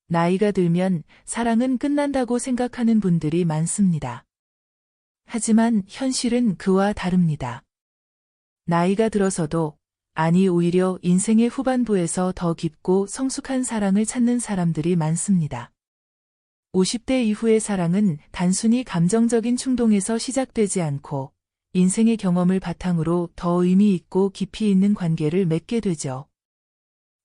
나이가 들면 사랑은 끝난다고 생각하는 분들이 많습니다. 하지만 현실은 그와 다릅니다. 나이가 들어서도, 아니 오히려 인생의 후반부에서 더 깊고 성숙한 사랑을 찾는 사람들이 많습니다. 50대 이후의 사랑은 단순히 감정적인 충동에서 시작되지 않고 인생의 경험을 바탕으로 더 의미 있고 깊이 있는 관계를 맺게 되죠.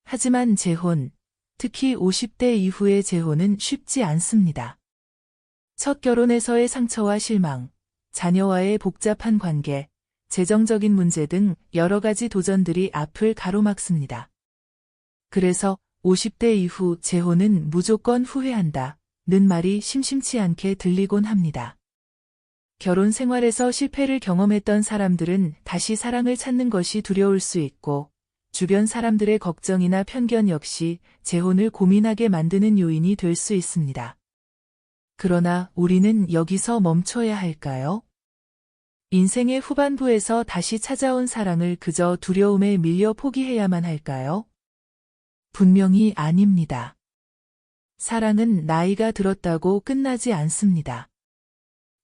하지만 재혼, 특히 50대 이후의 재혼은 쉽지 않습니다. 첫 결혼에서의 상처와 실망, 자녀와의 복잡한 관계, 재정적인 문제 등 여러 가지 도전들이 앞을 가로막습니다. 그래서 50대 이후 재혼은 무조건 후회한다 는 말이 심심치 않게 들리곤 합니다. 결혼 생활에서 실패를 경험했던 사람들은 다시 사랑을 찾는 것이 두려울 수 있고, 주변 사람들의 걱정이나 편견 역시 재혼을 고민하게 만드는 요인이 될 수 있습니다. 그러나 우리는 여기서 멈춰야 할까요? 인생의 후반부에서 다시 찾아온 사랑을 그저 두려움에 밀려 포기해야만 할까요? 분명히 아닙니다. 사랑은 나이가 들었다고 끝나지 않습니다.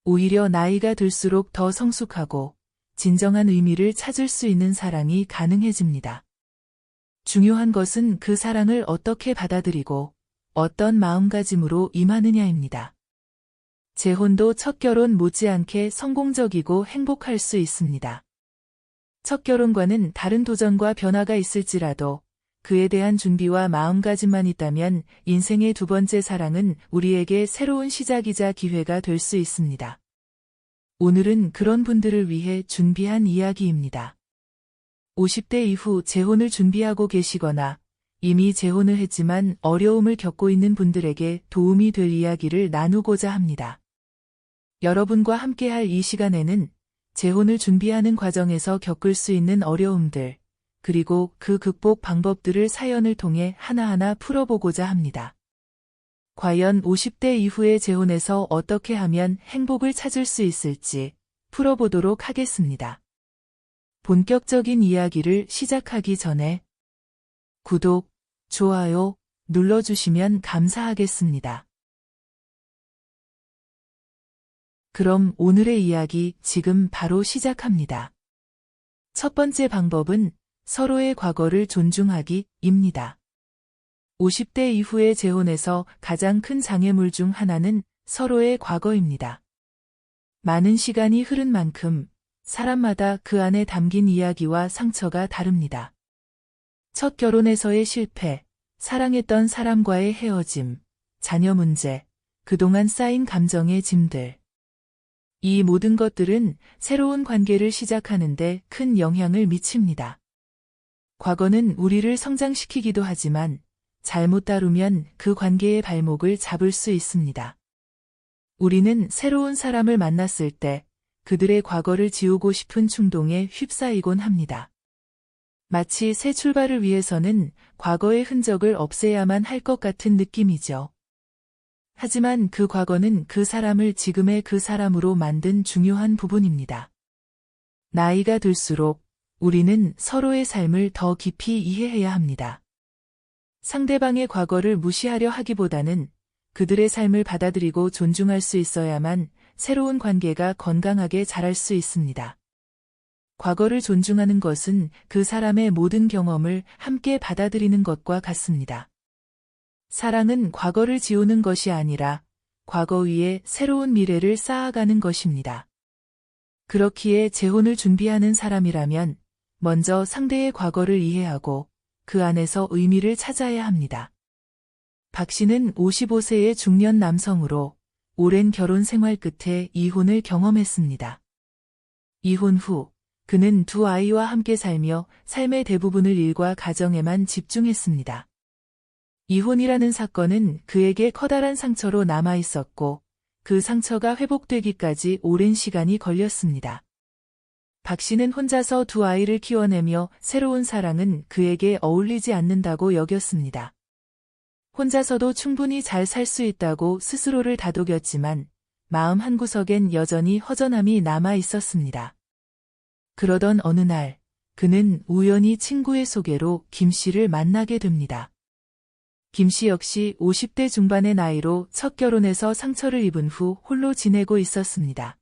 오히려 나이가 들수록 더 성숙하고 진정한 의미를 찾을 수 있는 사랑이 가능해집니다. 중요한 것은 그 사랑을 어떻게 받아들이고 어떤 마음가짐으로 임하느냐입니다. 재혼도 첫 결혼 못지않게 성공적이고 행복할 수 있습니다. 첫 결혼과는 다른 도전과 변화가 있을지라도 그에 대한 준비와 마음가짐만 있다면 인생의 두 번째 사랑은 우리에게 새로운 시작이자 기회가 될 수 있습니다. 오늘은 그런 분들을 위해 준비한 이야기입니다. 50대 이후 재혼을 준비하고 계시거나 이미 재혼을 했지만 어려움을 겪고 있는 분들에게 도움이 될 이야기를 나누고자 합니다. 여러분과 함께할 이 시간에는 재혼을 준비하는 과정에서 겪을 수 있는 어려움들, 그리고 그 극복 방법들을 사연을 통해 하나하나 풀어보고자 합니다. 과연 50대 이후의 재혼에서 어떻게 하면 행복을 찾을 수 있을지 풀어보도록 하겠습니다. 본격적인 이야기를 시작하기 전에 구독, 좋아요 눌러주시면 감사하겠습니다. 그럼 오늘의 이야기 지금 바로 시작합니다. 첫 번째 방법은 서로의 과거를 존중하기입니다. 50대 이후의 재혼에서 가장 큰 장애물 중 하나는 서로의 과거입니다. 많은 시간이 흐른 만큼 사람마다 그 안에 담긴 이야기와 상처가 다릅니다. 첫 결혼에서의 실패, 사랑했던 사람과의 헤어짐, 자녀 문제, 그동안 쌓인 감정의 짐들. 이 모든 것들은 새로운 관계를 시작하는데 큰 영향을 미칩니다. 과거는 우리를 성장시키기도 하지만 잘못 다루면 그 관계의 발목을 잡을 수 있습니다. 우리는 새로운 사람을 만났을 때 그들의 과거를 지우고 싶은 충동에 휩싸이곤 합니다. 마치 새 출발을 위해서는 과거의 흔적을 없애야만 할 것 같은 느낌이죠. 하지만 그 과거는 그 사람을 지금의 그 사람으로 만든 중요한 부분입니다. 나이가 들수록 우리는 서로의 삶을 더 깊이 이해해야 합니다. 상대방의 과거를 무시하려 하기보다는 그들의 삶을 받아들이고 존중할 수 있어야만 새로운 관계가 건강하게 자랄 수 있습니다. 과거를 존중하는 것은 그 사람의 모든 경험을 함께 받아들이는 것과 같습니다. 사랑은 과거를 지우는 것이 아니라 과거 위에 새로운 미래를 쌓아가는 것입니다. 그렇기에 재혼을 준비하는 사람이라면 먼저 상대의 과거를 이해하고 그 안에서 의미를 찾아야 합니다. 박 씨는 55세의 중년 남성으로 오랜 결혼 생활 끝에 이혼을 경험했습니다. 이혼 후 그는 두 아이와 함께 살며 삶의 대부분을 일과 가정에만 집중했습니다. 이혼이라는 사건은 그에게 커다란 상처로 남아 있었고 그 상처가 회복되기까지 오랜 시간이 걸렸습니다. 박 씨는 혼자서 두 아이를 키워내며 새로운 사랑은 그에게 어울리지 않는다고 여겼습니다. 혼자서도 충분히 잘 살 수 있다고 스스로를 다독였지만 마음 한구석엔 여전히 허전함이 남아 있었습니다. 그러던 어느 날 그는 우연히 친구의 소개로 김 씨를 만나게 됩니다. 김 씨 역시 50대 중반의 나이로 첫 결혼해서 상처를 입은 후 홀로 지내고 있었습니다.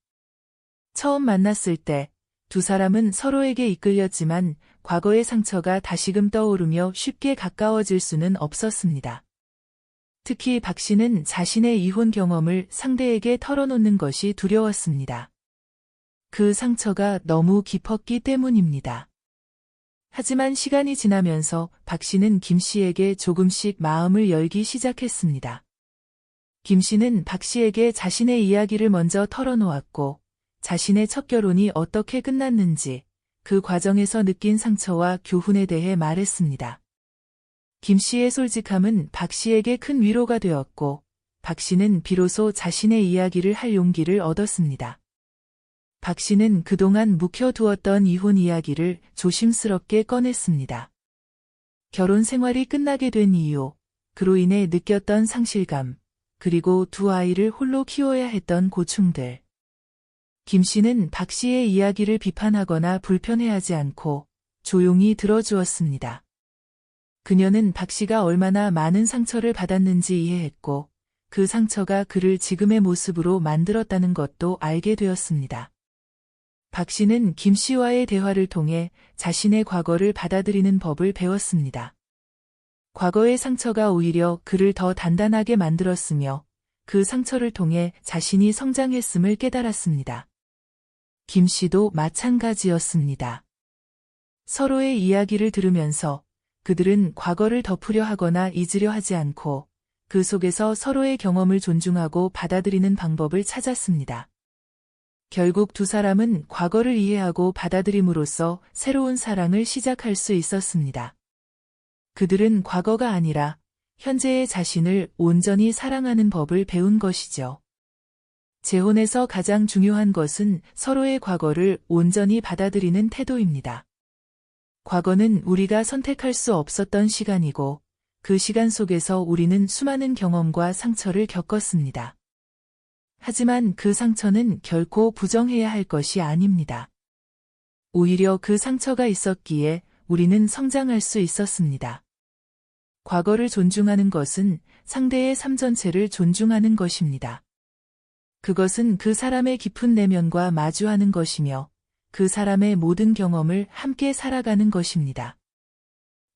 처음 만났을 때 두 사람은 서로에게 이끌렸지만 과거의 상처가 다시금 떠오르며 쉽게 가까워질 수는 없었습니다. 특히 박 씨는 자신의 이혼 경험을 상대에게 털어놓는 것이 두려웠습니다. 그 상처가 너무 깊었기 때문입니다. 하지만 시간이 지나면서 박 씨는 김 씨에게 조금씩 마음을 열기 시작했습니다. 김 씨는 박 씨에게 자신의 이야기를 먼저 털어놓았고 자신의 첫 결혼이 어떻게 끝났는지 그 과정에서 느낀 상처와 교훈에 대해 말했습니다. 김 씨의 솔직함은 박 씨에게 큰 위로가 되었고 박 씨는 비로소 자신의 이야기를 할 용기를 얻었습니다. 박 씨는 그동안 묵혀두었던 이혼 이야기를 조심스럽게 꺼냈습니다. 결혼 생활이 끝나게 된 이유, 그로 인해 느꼈던 상실감, 그리고 두 아이를 홀로 키워야 했던 고충들. 김 씨는 박 씨의 이야기를 비판하거나 불편해하지 않고 조용히 들어주었습니다. 그녀는 박 씨가 얼마나 많은 상처를 받았는지 이해했고 그 상처가 그를 지금의 모습으로 만들었다는 것도 알게 되었습니다. 박 씨는 김 씨와의 대화를 통해 자신의 과거를 받아들이는 법을 배웠습니다. 과거의 상처가 오히려 그를 더 단단하게 만들었으며 그 상처를 통해 자신이 성장했음을 깨달았습니다. 김 씨도 마찬가지였습니다. 서로의 이야기를 들으면서 그들은 과거를 덮으려 하거나 잊으려 하지 않고 그 속에서 서로의 경험을 존중하고 받아들이는 방법을 찾았습니다. 결국 두 사람은 과거를 이해하고 받아들임으로써 새로운 사랑을 시작할 수 있었습니다. 그들은 과거가 아니라 현재의 자신을 온전히 사랑하는 법을 배운 것이죠. 재혼에서 가장 중요한 것은 서로의 과거를 온전히 받아들이는 태도입니다. 과거는 우리가 선택할 수 없었던 시간이고 그 시간 속에서 우리는 수많은 경험과 상처를 겪었습니다. 하지만 그 상처는 결코 부정해야 할 것이 아닙니다. 오히려 그 상처가 있었기에 우리는 성장할 수 있었습니다. 과거를 존중하는 것은 상대의 삶 전체를 존중하는 것입니다. 그것은 그 사람의 깊은 내면과 마주하는 것이며 그 사람의 모든 경험을 함께 살아가는 것입니다.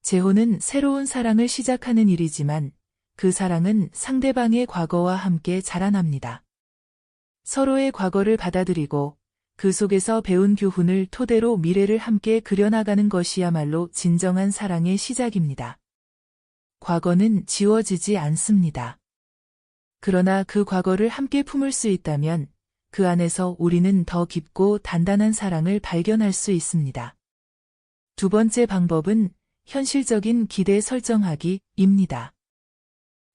재혼은 새로운 사랑을 시작하는 일이지만 그 사랑은 상대방의 과거와 함께 자라납니다. 서로의 과거를 받아들이고 그 속에서 배운 교훈을 토대로 미래를 함께 그려나가는 것이야말로 진정한 사랑의 시작입니다. 과거는 지워지지 않습니다. 그러나 그 과거를 함께 품을 수 있다면 그 안에서 우리는 더 깊고 단단한 사랑을 발견할 수 있습니다. 두 번째 방법은 현실적인 기대 설정하기입니다.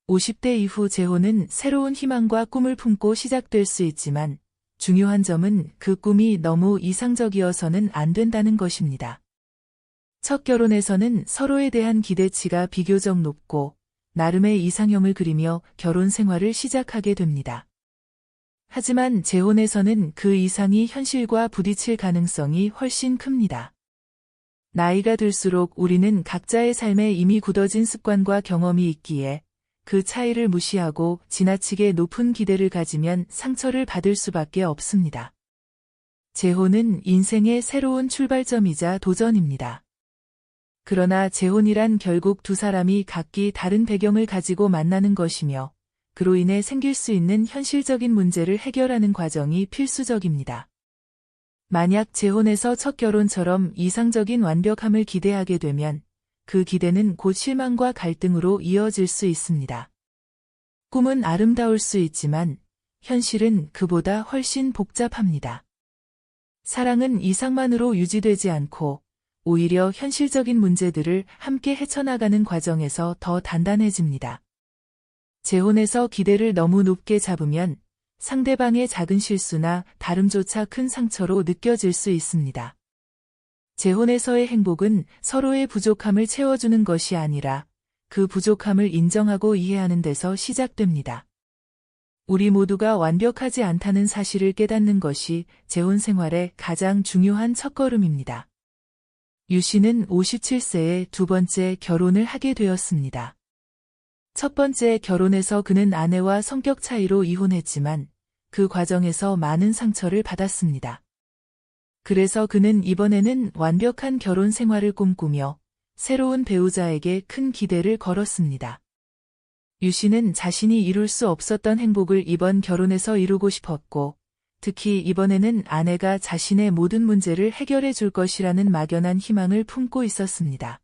50대 이후 재혼은 새로운 희망과 꿈을 품고 시작될 수 있지만 중요한 점은 그 꿈이 너무 이상적이어서는 안 된다는 것입니다. 첫 결혼에서는 서로에 대한 기대치가 비교적 높고 나름의 이상형을 그리며 결혼 생활을 시작하게 됩니다. 하지만 재혼에서는 그 이상이 현실과 부딪힐 가능성이 훨씬 큽니다. 나이가 들수록 우리는 각자의 삶에 이미 굳어진 습관과 경험이 있기에 그 차이를 무시하고 지나치게 높은 기대를 가지면 상처를 받을 수밖에 없습니다. 재혼은 인생의 새로운 출발점이자 도전입니다. 그러나 재혼이란 결국 두 사람이 각기 다른 배경을 가지고 만나는 것이며 그로 인해 생길 수 있는 현실적인 문제를 해결하는 과정이 필수적입니다. 만약 재혼에서 첫 결혼처럼 이상적인 완벽함을 기대하게 되면 그 기대는 곧 실망과 갈등으로 이어질 수 있습니다. 꿈은 아름다울 수 있지만 현실은 그보다 훨씬 복잡합니다. 사랑은 이상만으로 유지되지 않고 오히려 현실적인 문제들을 함께 헤쳐나가는 과정에서 더 단단해집니다. 재혼에서 기대를 너무 높게 잡으면 상대방의 작은 실수나 다름조차 큰 상처로 느껴질 수 있습니다. 재혼에서의 행복은 서로의 부족함을 채워주는 것이 아니라 그 부족함을 인정하고 이해하는 데서 시작됩니다. 우리 모두가 완벽하지 않다는 사실을 깨닫는 것이 재혼 생활의 가장 중요한 첫걸음입니다. 유 씨는 57세에 두 번째 결혼을 하게 되었습니다. 첫 번째 결혼에서 그는 아내와 성격 차이로 이혼했지만 그 과정에서 많은 상처를 받았습니다. 그래서 그는 이번에는 완벽한 결혼 생활을 꿈꾸며 새로운 배우자에게 큰 기대를 걸었습니다. 유 씨는 자신이 이룰 수 없었던 행복을 이번 결혼에서 이루고 싶었고, 특히 이번에는 아내가 자신의 모든 문제를 해결해 줄 것이라는 막연한 희망을 품고 있었습니다.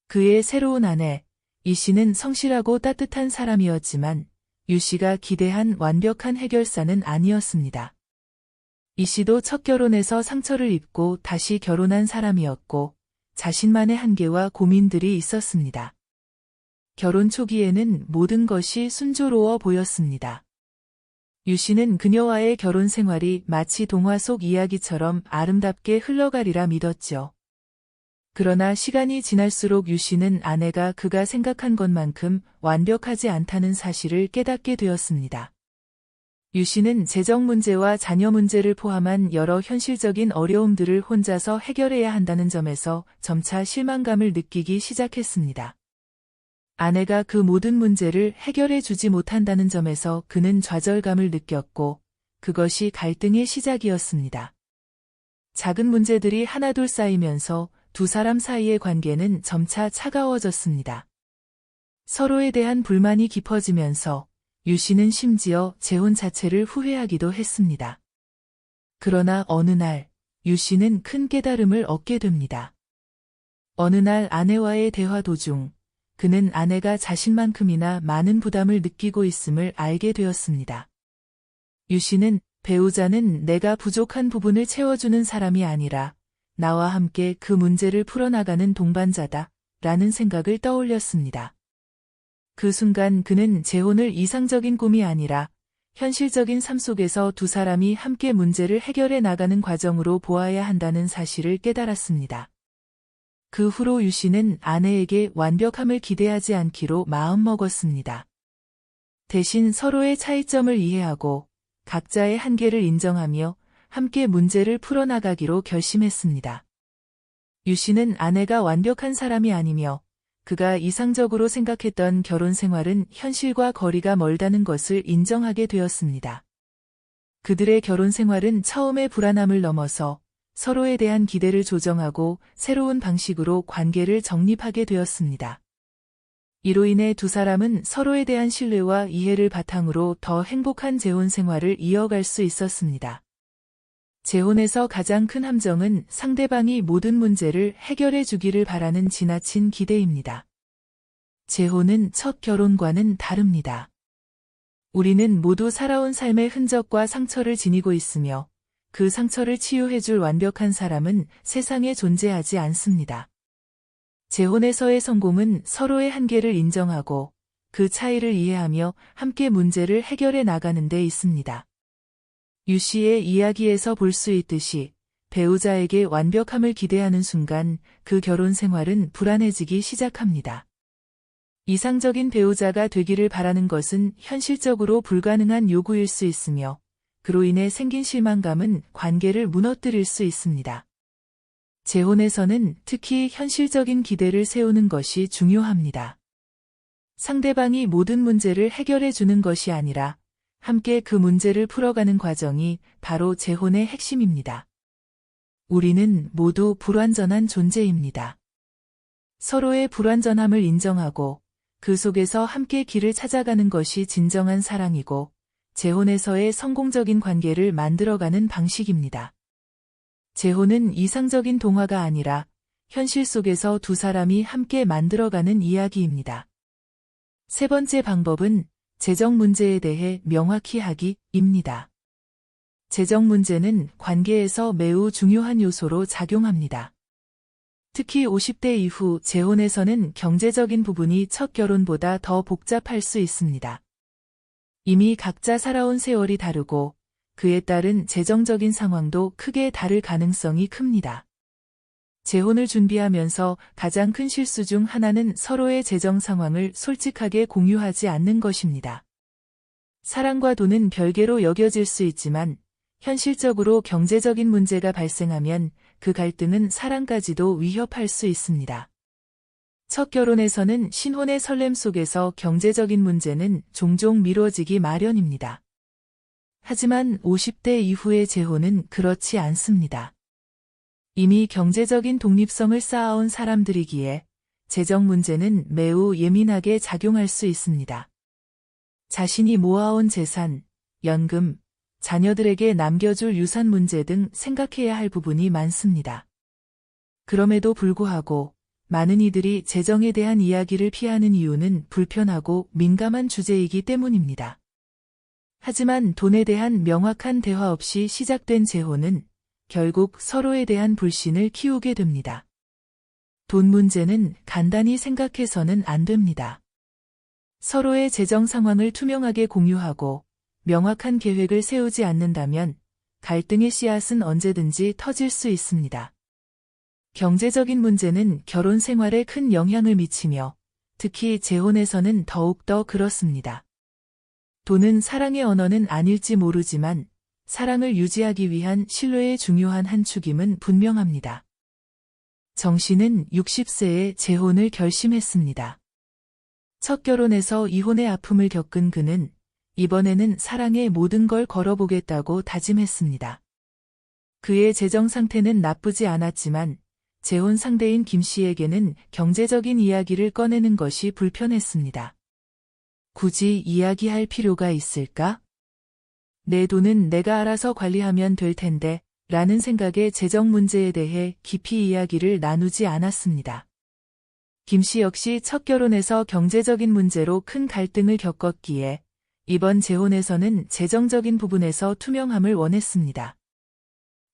그의 새로운 아내, 이 씨는 성실하고 따뜻한 사람이었지만 유 씨가 기대한 완벽한 해결사는 아니었습니다. 이 씨도 첫 결혼에서 상처를 입고 다시 결혼한 사람이었고 자신만의 한계와 고민들이 있었습니다. 결혼 초기에는 모든 것이 순조로워 보였습니다. 유 씨는 그녀와의 결혼 생활이 마치 동화 속 이야기처럼 아름답게 흘러가리라 믿었죠. 그러나 시간이 지날수록 유 씨는 아내가 그가 생각한 것만큼 완벽하지 않다는 사실을 깨닫게 되었습니다. 유 씨는 재정 문제와 자녀 문제를 포함한 여러 현실적인 어려움들을 혼자서 해결해야 한다는 점에서 점차 실망감을 느끼기 시작했습니다. 아내가 그 모든 문제를 해결해 주지 못한다는 점에서 그는 좌절감을 느꼈고 그것이 갈등의 시작이었습니다. 작은 문제들이 하나둘 쌓이면서 두 사람 사이의 관계는 점차 차가워졌습니다. 서로에 대한 불만이 깊어지면서 유 씨는 심지어 재혼 자체를 후회하기도 했습니다. 그러나 어느 날 유 씨는 큰 깨달음을 얻게 됩니다. 어느 날 아내와의 대화 도중 그는 아내가 자신만큼이나 많은 부담을 느끼고 있음을 알게 되었습니다. 유 씨는 배우자는 내가 부족한 부분을 채워주는 사람이 아니라 나와 함께 그 문제를 풀어나가는 동반자다 라는 생각을 떠올렸습니다. 그 순간 그는 재혼을 이상적인 꿈이 아니라 현실적인 삶 속에서 두 사람이 함께 문제를 해결해 나가는 과정으로 보아야 한다는 사실을 깨달았습니다. 그 후로 유 씨는 아내에게 완벽함을 기대하지 않기로 마음먹었습니다. 대신 서로의 차이점을 이해하고 각자의 한계를 인정하며 함께 문제를 풀어나가기로 결심했습니다. 유 씨는 아내가 완벽한 사람이 아니며 그가 이상적으로 생각했던 결혼 생활은 현실과 거리가 멀다는 것을 인정하게 되었습니다. 그들의 결혼 생활은 처음의 불안함을 넘어서 서로에 대한 기대를 조정하고 새로운 방식으로 관계를 정립하게 되었습니다. 이로 인해 두 사람은 서로에 대한 신뢰와 이해를 바탕으로 더 행복한 재혼 생활을 이어갈 수 있었습니다. 재혼에서 가장 큰 함정은 상대방이 모든 문제를 해결해 주기를 바라는 지나친 기대입니다. 재혼은 첫 결혼과는 다릅니다. 우리는 모두 살아온 삶의 흔적과 상처를 지니고 있으며 그 상처를 치유해줄 완벽한 사람은 세상에 존재하지 않습니다. 재혼에서의 성공은 서로의 한계를 인정하고 그 차이를 이해하며 함께 문제를 해결해 나가는 데 있습니다. 유 씨의 이야기에서 볼 수 있듯이 배우자에게 완벽함을 기대하는 순간 그 결혼 생활은 불안해지기 시작합니다. 이상적인 배우자가 되기를 바라는 것은 현실적으로 불가능한 요구일 수 있으며 그로 인해 생긴 실망감은 관계를 무너뜨릴 수 있습니다. 재혼에서는 특히 현실적인 기대를 세우는 것이 중요합니다. 상대방이 모든 문제를 해결해 주는 것이 아니라 함께 그 문제를 풀어가는 과정이 바로 재혼의 핵심입니다. 우리는 모두 불완전한 존재입니다. 서로의 불완전함을 인정하고 그 속에서 함께 길을 찾아가는 것이 진정한 사랑이고 재혼에서의 성공적인 관계를 만들어가는 방식입니다. 재혼은 이상적인 동화가 아니라 현실 속에서 두 사람이 함께 만들어가는 이야기입니다. 세 번째 방법은 재정 문제에 대해 명확히 하기입니다. 재정 문제는 관계에서 매우 중요한 요소로 작용합니다. 특히 50대 이후 재혼에서는 경제적인 부분이 첫 결혼보다 더 복잡할 수 있습니다. 이미 각자 살아온 세월이 다르고 그에 따른 재정적인 상황도 크게 다를 가능성이 큽니다. 재혼을 준비하면서 가장 큰 실수 중 하나는 서로의 재정 상황을 솔직하게 공유하지 않는 것입니다. 사랑과 돈은 별개로 여겨질 수 있지만 현실적으로 경제적인 문제가 발생하면 그 갈등은 사랑까지도 위협할 수 있습니다. 첫 결혼에서는 신혼의 설렘 속에서 경제적인 문제는 종종 미뤄지기 마련입니다. 하지만 50대 이후의 재혼은 그렇지 않습니다. 이미 경제적인 독립성을 쌓아온 사람들이기에 재정 문제는 매우 예민하게 작용할 수 있습니다. 자신이 모아온 재산, 연금, 자녀들에게 남겨줄 유산 문제 등 생각해야 할 부분이 많습니다. 그럼에도 불구하고 많은 이들이 재정에 대한 이야기를 피하는 이유는 불편하고 민감한 주제이기 때문입니다. 하지만 돈에 대한 명확한 대화 없이 시작된 재혼은 결국 서로에 대한 불신을 키우게 됩니다. 돈 문제는 간단히 생각해서는 안 됩니다. 서로의 재정 상황을 투명하게 공유하고 명확한 계획을 세우지 않는다면 갈등의 씨앗은 언제든지 터질 수 있습니다. 경제적인 문제는 결혼 생활에 큰 영향을 미치며 특히 재혼에서는 더욱더 그렇습니다. 돈은 사랑의 언어는 아닐지 모르지만 사랑을 유지하기 위한 신뢰의 중요한 한 축임은 분명합니다. 정 씨는 60세에 재혼을 결심했습니다. 첫 결혼에서 이혼의 아픔을 겪은 그는 이번에는 사랑에 모든 걸 걸어보겠다고 다짐했습니다. 그의 재정 상태는 나쁘지 않았지만 재혼 상대인 김 씨에게는 경제적인 이야기를 꺼내는 것이 불편했습니다. 굳이 이야기할 필요가 있을까? 내 돈은 내가 알아서 관리하면 될 텐데 라는 생각에 재정 문제에 대해 깊이 이야기를 나누지 않았습니다. 김 씨 역시 첫 결혼에서 경제적인 문제로 큰 갈등을 겪었기에 이번 재혼에서는 재정적인 부분에서 투명함을 원했습니다.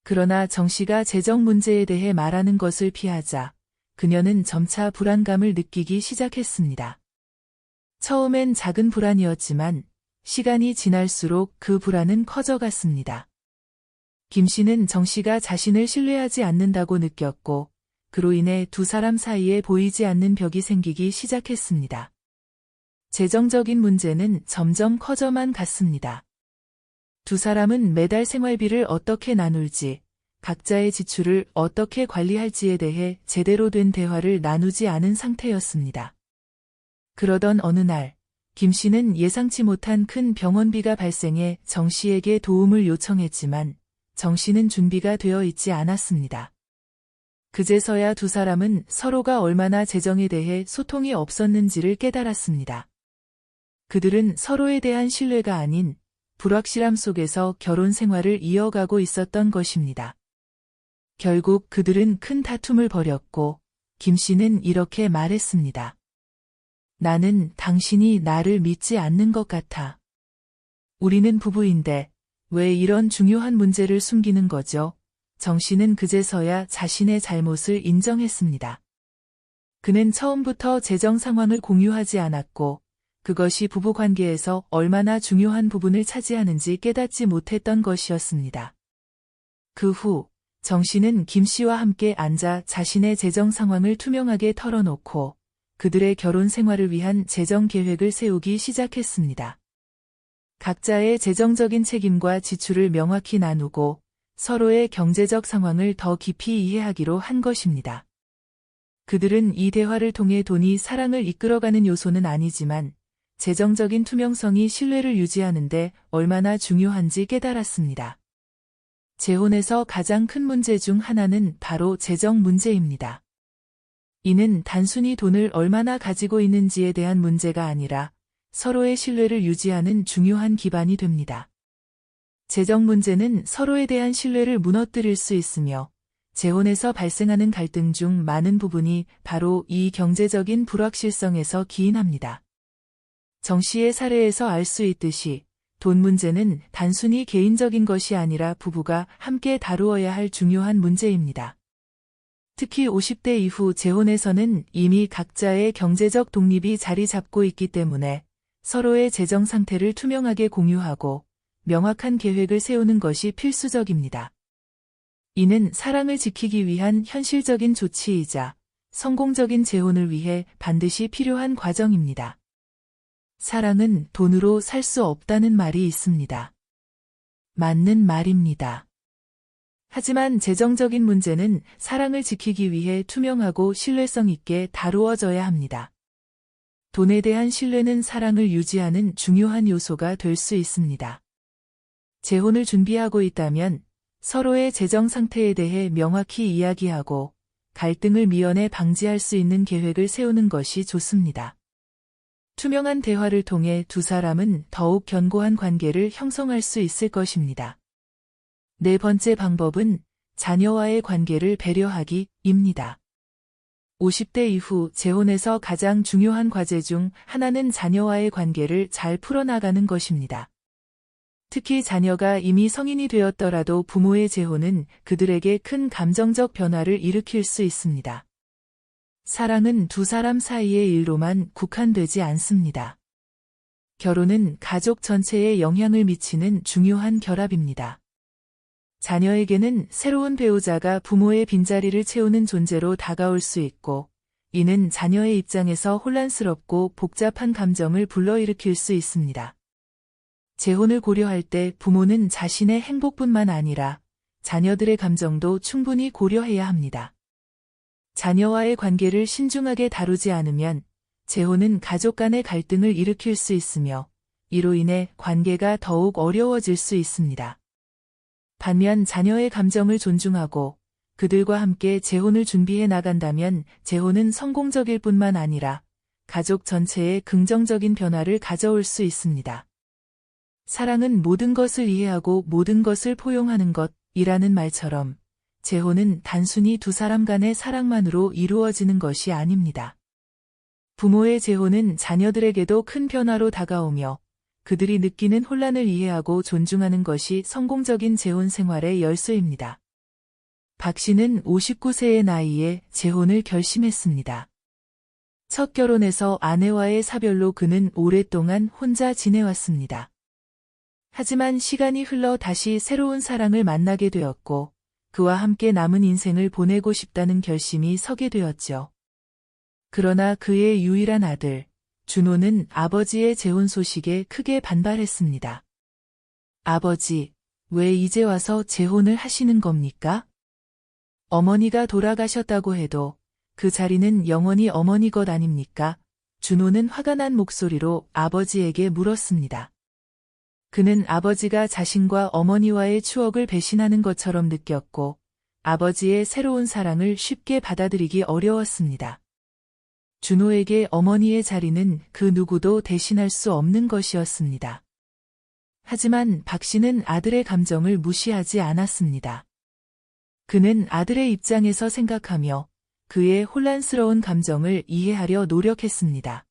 그러나 정 씨가 재정 문제에 대해 말하는 것을 피하자 그녀는 점차 불안감을 느끼기 시작했습니다. 처음엔 작은 불안이었지만 시간이 지날수록 그 불안은 커져갔습니다. 김 씨는 정 씨가 자신을 신뢰하지 않는다고 느꼈고 그로 인해 두 사람 사이에 보이지 않는 벽이 생기기 시작했습니다. 재정적인 문제는 점점 커져만 갔습니다. 두 사람은 매달 생활비를 어떻게 나눌지, 각자의 지출을 어떻게 관리할지에 대해 제대로 된 대화를 나누지 않은 상태였습니다. 그러던 어느 날, 김 씨는 예상치 못한 큰 병원비가 발생해 정 씨에게 도움을 요청했지만 정 씨는 준비가 되어 있지 않았습니다. 그제서야 두 사람은 서로가 얼마나 재정에 대해 소통이 없었는지를 깨달았습니다. 그들은 서로에 대한 신뢰가 아닌 불확실함 속에서 결혼 생활을 이어가고 있었던 것입니다. 결국 그들은 큰 다툼을 벌였고 김 씨는 이렇게 말했습니다. 나는 당신이 나를 믿지 않는 것 같아. 우리는 부부인데 왜 이런 중요한 문제를 숨기는 거죠? 정 씨는 그제서야 자신의 잘못을 인정했습니다. 그는 처음부터 재정 상황을 공유하지 않았고 그것이 부부관계에서 얼마나 중요한 부분을 차지하는지 깨닫지 못했던 것이었습니다. 그 후 정 씨는 김 씨와 함께 앉아 자신의 재정 상황을 투명하게 털어놓고 그들의 결혼 생활을 위한 재정 계획을 세우기 시작했습니다. 각자의 재정적인 책임과 지출을 명확히 나누고 서로의 경제적 상황을 더 깊이 이해하기로 한 것입니다. 그들은 이 대화를 통해 돈이 사랑을 이끌어가는 요소는 아니지만 재정적인 투명성이 신뢰를 유지하는 데 얼마나 중요한지 깨달았습니다. 재혼에서 가장 큰 문제 중 하나는 바로 재정 문제입니다. 이는 단순히 돈을 얼마나 가지고 있는지에 대한 문제가 아니라 서로의 신뢰를 유지하는 중요한 기반이 됩니다. 재정 문제는 서로에 대한 신뢰를 무너뜨릴 수 있으며 재혼에서 발생하는 갈등 중 많은 부분이 바로 이 경제적인 불확실성에서 기인합니다. 정 씨의 사례에서 알 수 있듯이 돈 문제는 단순히 개인적인 것이 아니라 부부가 함께 다루어야 할 중요한 문제입니다. 특히 50대 이후 재혼에서는 이미 각자의 경제적 독립이 자리 잡고 있기 때문에 서로의 재정 상태를 투명하게 공유하고 명확한 계획을 세우는 것이 필수적입니다. 이는 사랑을 지키기 위한 현실적인 조치이자 성공적인 재혼을 위해 반드시 필요한 과정입니다. 사랑은 돈으로 살 수 없다는 말이 있습니다. 맞는 말입니다. 하지만 재정적인 문제는 사랑을 지키기 위해 투명하고 신뢰성 있게 다루어져야 합니다. 돈에 대한 신뢰는 사랑을 유지하는 중요한 요소가 될 수 있습니다. 재혼을 준비하고 있다면 서로의 재정 상태에 대해 명확히 이야기하고 갈등을 미연에 방지할 수 있는 계획을 세우는 것이 좋습니다. 투명한 대화를 통해 두 사람은 더욱 견고한 관계를 형성할 수 있을 것입니다. 네 번째 방법은 자녀와의 관계를 배려하기입니다. 50대 이후 재혼에서 가장 중요한 과제 중 하나는 자녀와의 관계를 잘 풀어나가는 것입니다. 특히 자녀가 이미 성인이 되었더라도 부모의 재혼은 그들에게 큰 감정적 변화를 일으킬 수 있습니다. 사랑은 두 사람 사이의 일로만 국한되지 않습니다. 결혼은 가족 전체에 영향을 미치는 중요한 결합입니다. 자녀에게는 새로운 배우자가 부모의 빈자리를 채우는 존재로 다가올 수 있고, 이는 자녀의 입장에서 혼란스럽고 복잡한 감정을 불러일으킬 수 있습니다. 재혼을 고려할 때 부모는 자신의 행복뿐만 아니라 자녀들의 감정도 충분히 고려해야 합니다. 자녀와의 관계를 신중하게 다루지 않으면 재혼은 가족 간의 갈등을 일으킬 수 있으며 이로 인해 관계가 더욱 어려워질 수 있습니다. 반면 자녀의 감정을 존중하고 그들과 함께 재혼을 준비해 나간다면 재혼은 성공적일 뿐만 아니라 가족 전체에 긍정적인 변화를 가져올 수 있습니다. 사랑은 모든 것을 이해하고 모든 것을 포용하는 것이라는 말처럼 재혼은 단순히 두 사람 간의 사랑만으로 이루어지는 것이 아닙니다. 부모의 재혼은 자녀들에게도 큰 변화로 다가오며 그들이 느끼는 혼란을 이해하고 존중하는 것이 성공적인 재혼 생활의 열쇠입니다. 박 씨는 59세의 나이에 재혼을 결심했습니다. 첫 결혼에서 아내와의 사별로 그는 오랫동안 혼자 지내왔습니다. 하지만 시간이 흘러 다시 새로운 사랑을 만나게 되었고 그와 함께 남은 인생을 보내고 싶다는 결심이 서게 되었죠. 그러나 그의 유일한 아들, 준호는 아버지의 재혼 소식에 크게 반발했습니다. 아버지, 왜 이제 와서 재혼을 하시는 겁니까? 어머니가 돌아가셨다고 해도 그 자리는 영원히 어머니 것 아닙니까? 준호는 화가 난 목소리로 아버지에게 물었습니다. 그는 아버지가 자신과 어머니와의 추억을 배신하는 것처럼 느꼈고 아버지의 새로운 사랑을 쉽게 받아들이기 어려웠습니다. 준호에게 어머니의 자리는 그 누구도 대신할 수 없는 것이었습니다. 하지만 박 씨는 아들의 감정을 무시하지 않았습니다. 그는 아들의 입장에서 생각하며 그의 혼란스러운 감정을 이해하려 노력했습니다.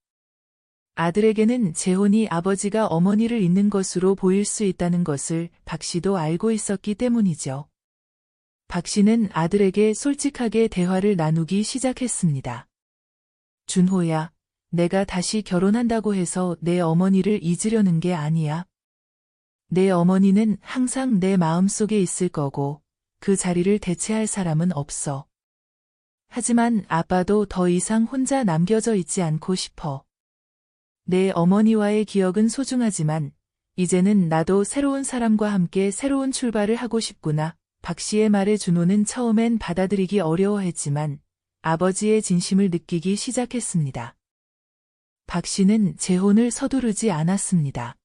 아들에게는 재혼이 아버지가 어머니를 잊는 것으로 보일 수 있다는 것을 박 씨도 알고 있었기 때문이죠. 박 씨는 아들에게 솔직하게 대화를 나누기 시작했습니다. 준호야, 내가 다시 결혼한다고 해서 내 어머니를 잊으려는 게 아니야. 내 어머니는 항상 내 마음속에 있을 거고 그 자리를 대체할 사람은 없어. 하지만 아빠도 더 이상 혼자 남겨져 있지 않고 싶어. 내 어머니와의 기억은 소중하지만 이제는 나도 새로운 사람과 함께 새로운 출발을 하고 싶구나. 박 씨의 말에 준호는 처음엔 받아들이기 어려워했지만 아버지의 진심을 느끼기 시작했습니다. 박 씨는 재혼을 서두르지 않았습니다.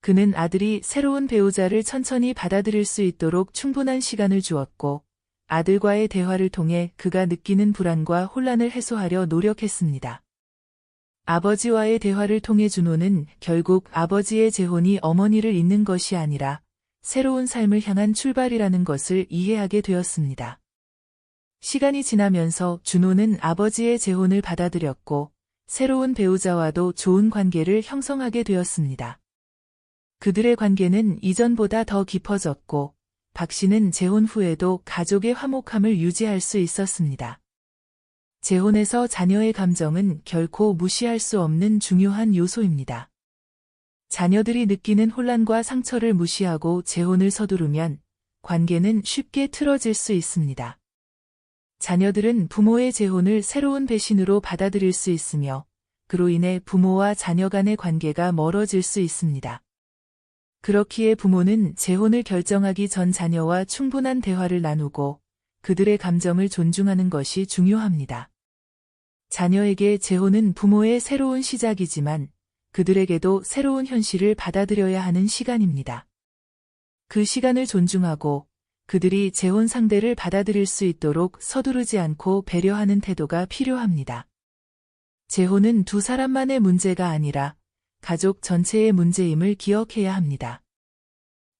그는 아들이 새로운 배우자를 천천히 받아들일 수 있도록 충분한 시간을 주었고 아들과의 대화를 통해 그가 느끼는 불안과 혼란을 해소하려 노력했습니다. 아버지와의 대화를 통해 준호는 결국 아버지의 재혼이 어머니를 잊는 것이 아니라 새로운 삶을 향한 출발이라는 것을 이해하게 되었습니다. 시간이 지나면서 준호는 아버지의 재혼을 받아들였고 새로운 배우자와도 좋은 관계를 형성하게 되었습니다. 그들의 관계는 이전보다 더 깊어졌고 박 씨는 재혼 후에도 가족의 화목함을 유지할 수 있었습니다. 재혼에서 자녀의 감정은 결코 무시할 수 없는 중요한 요소입니다. 자녀들이 느끼는 혼란과 상처를 무시하고 재혼을 서두르면 관계는 쉽게 틀어질 수 있습니다. 자녀들은 부모의 재혼을 새로운 배신으로 받아들일 수 있으며 그로 인해 부모와 자녀 간의 관계가 멀어질 수 있습니다. 그렇기에 부모는 재혼을 결정하기 전 자녀와 충분한 대화를 나누고 그들의 감정을 존중하는 것이 중요합니다. 자녀에게 재혼은 부모의 새로운 시작이지만 그들에게도 새로운 현실을 받아들여야 하는 시간입니다. 그 시간을 존중하고 그들이 재혼 상대를 받아들일 수 있도록 서두르지 않고 배려하는 태도가 필요합니다. 재혼은 두 사람만의 문제가 아니라 가족 전체의 문제임을 기억해야 합니다.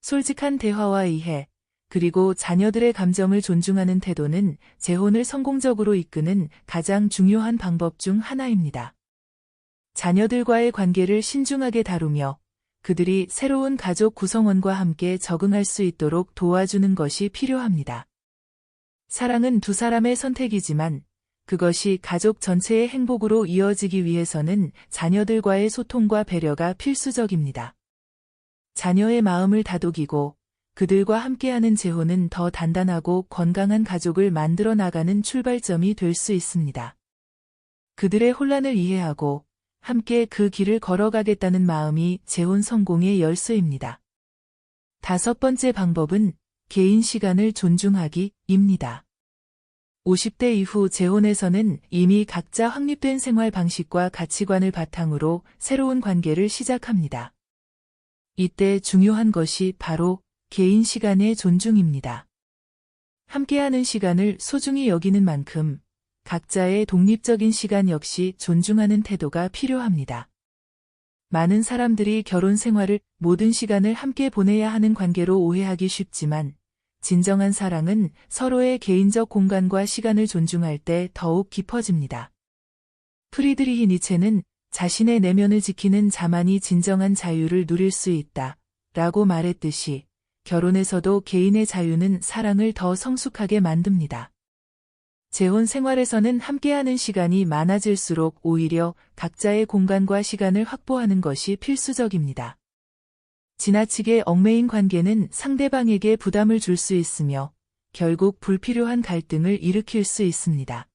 솔직한 대화와 이해, 그리고 자녀들의 감정을 존중하는 태도는 재혼을 성공적으로 이끄는 가장 중요한 방법 중 하나입니다. 자녀들과의 관계를 신중하게 다루며 그들이 새로운 가족 구성원과 함께 적응할 수 있도록 도와주는 것이 필요합니다. 사랑은 두 사람의 선택이지만 그것이 가족 전체의 행복으로 이어지기 위해서는 자녀들과의 소통과 배려가 필수적입니다. 자녀의 마음을 다독이고 그들과 함께하는 재혼은 더 단단하고 건강한 가족을 만들어 나가는 출발점이 될 수 있습니다. 그들의 혼란을 이해하고 함께 그 길을 걸어가겠다는 마음이 재혼 성공의 열쇠입니다. 5번째 방법은 개인 시간을 존중하기입니다. 50대 이후 재혼에서는 이미 각자 확립된 생활 방식과 가치관을 바탕으로 새로운 관계를 시작합니다. 이때 중요한 것이 바로 개인 시간의 존중입니다. 함께하는 시간을 소중히 여기는 만큼 각자의 독립적인 시간 역시 존중하는 태도가 필요합니다. 많은 사람들이 결혼 생활을 모든 시간을 함께 보내야 하는 관계로 오해하기 쉽지만 진정한 사랑은 서로의 개인적 공간과 시간을 존중할 때 더욱 깊어집니다. 프리드리히 니체는 자신의 내면을 지키는 자만이 진정한 자유를 누릴 수 있다 라고 말했듯이 결혼에서도 개인의 자유는 사랑을 더 성숙하게 만듭니다. 재혼 생활에서는 함께하는 시간이 많아질수록 오히려 각자의 공간과 시간을 확보하는 것이 필수적입니다. 지나치게 얽매인 관계는 상대방에게 부담을 줄 수 있으며 결국 불필요한 갈등을 일으킬 수 있습니다.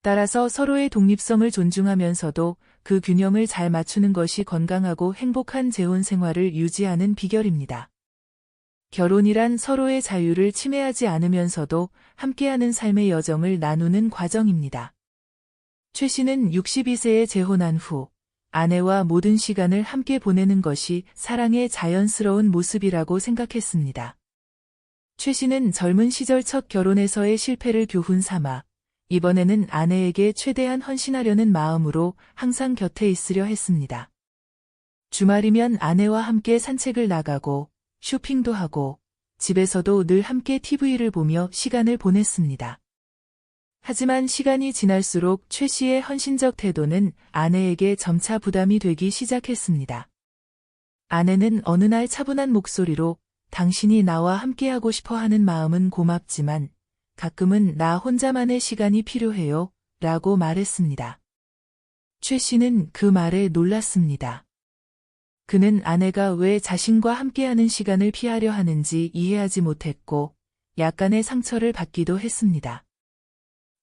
따라서 서로의 독립성을 존중하면서도 그 균형을 잘 맞추는 것이 건강하고 행복한 재혼 생활을 유지하는 비결입니다. 결혼이란 서로의 자유를 침해하지 않으면서도 함께하는 삶의 여정을 나누는 과정입니다. 최 씨는 62세에 재혼한 후 아내와 모든 시간을 함께 보내는 것이 사랑의 자연스러운 모습이라고 생각했습니다. 최 씨는 젊은 시절 첫 결혼에서의 실패를 교훈 삼아 이번에는 아내에게 최대한 헌신하려는 마음으로 항상 곁에 있으려 했습니다. 주말이면 아내와 함께 산책을 나가고 쇼핑도 하고 집에서도 늘 함께 TV를 보며 시간을 보냈습니다. 하지만 시간이 지날수록 최 씨의 헌신적 태도는 아내에게 점차 부담이 되기 시작했습니다. 아내는 어느 날 차분한 목소리로 당신이 나와 함께하고 싶어 하는 마음은 고맙지만 가끔은 나 혼자만의 시간이 필요해요 라고 말했습니다. 최 씨는 그 말에 놀랐습니다. 그는 아내가 왜 자신과 함께하는 시간을 피하려 하는지 이해하지 못했고 약간의 상처를 받기도 했습니다.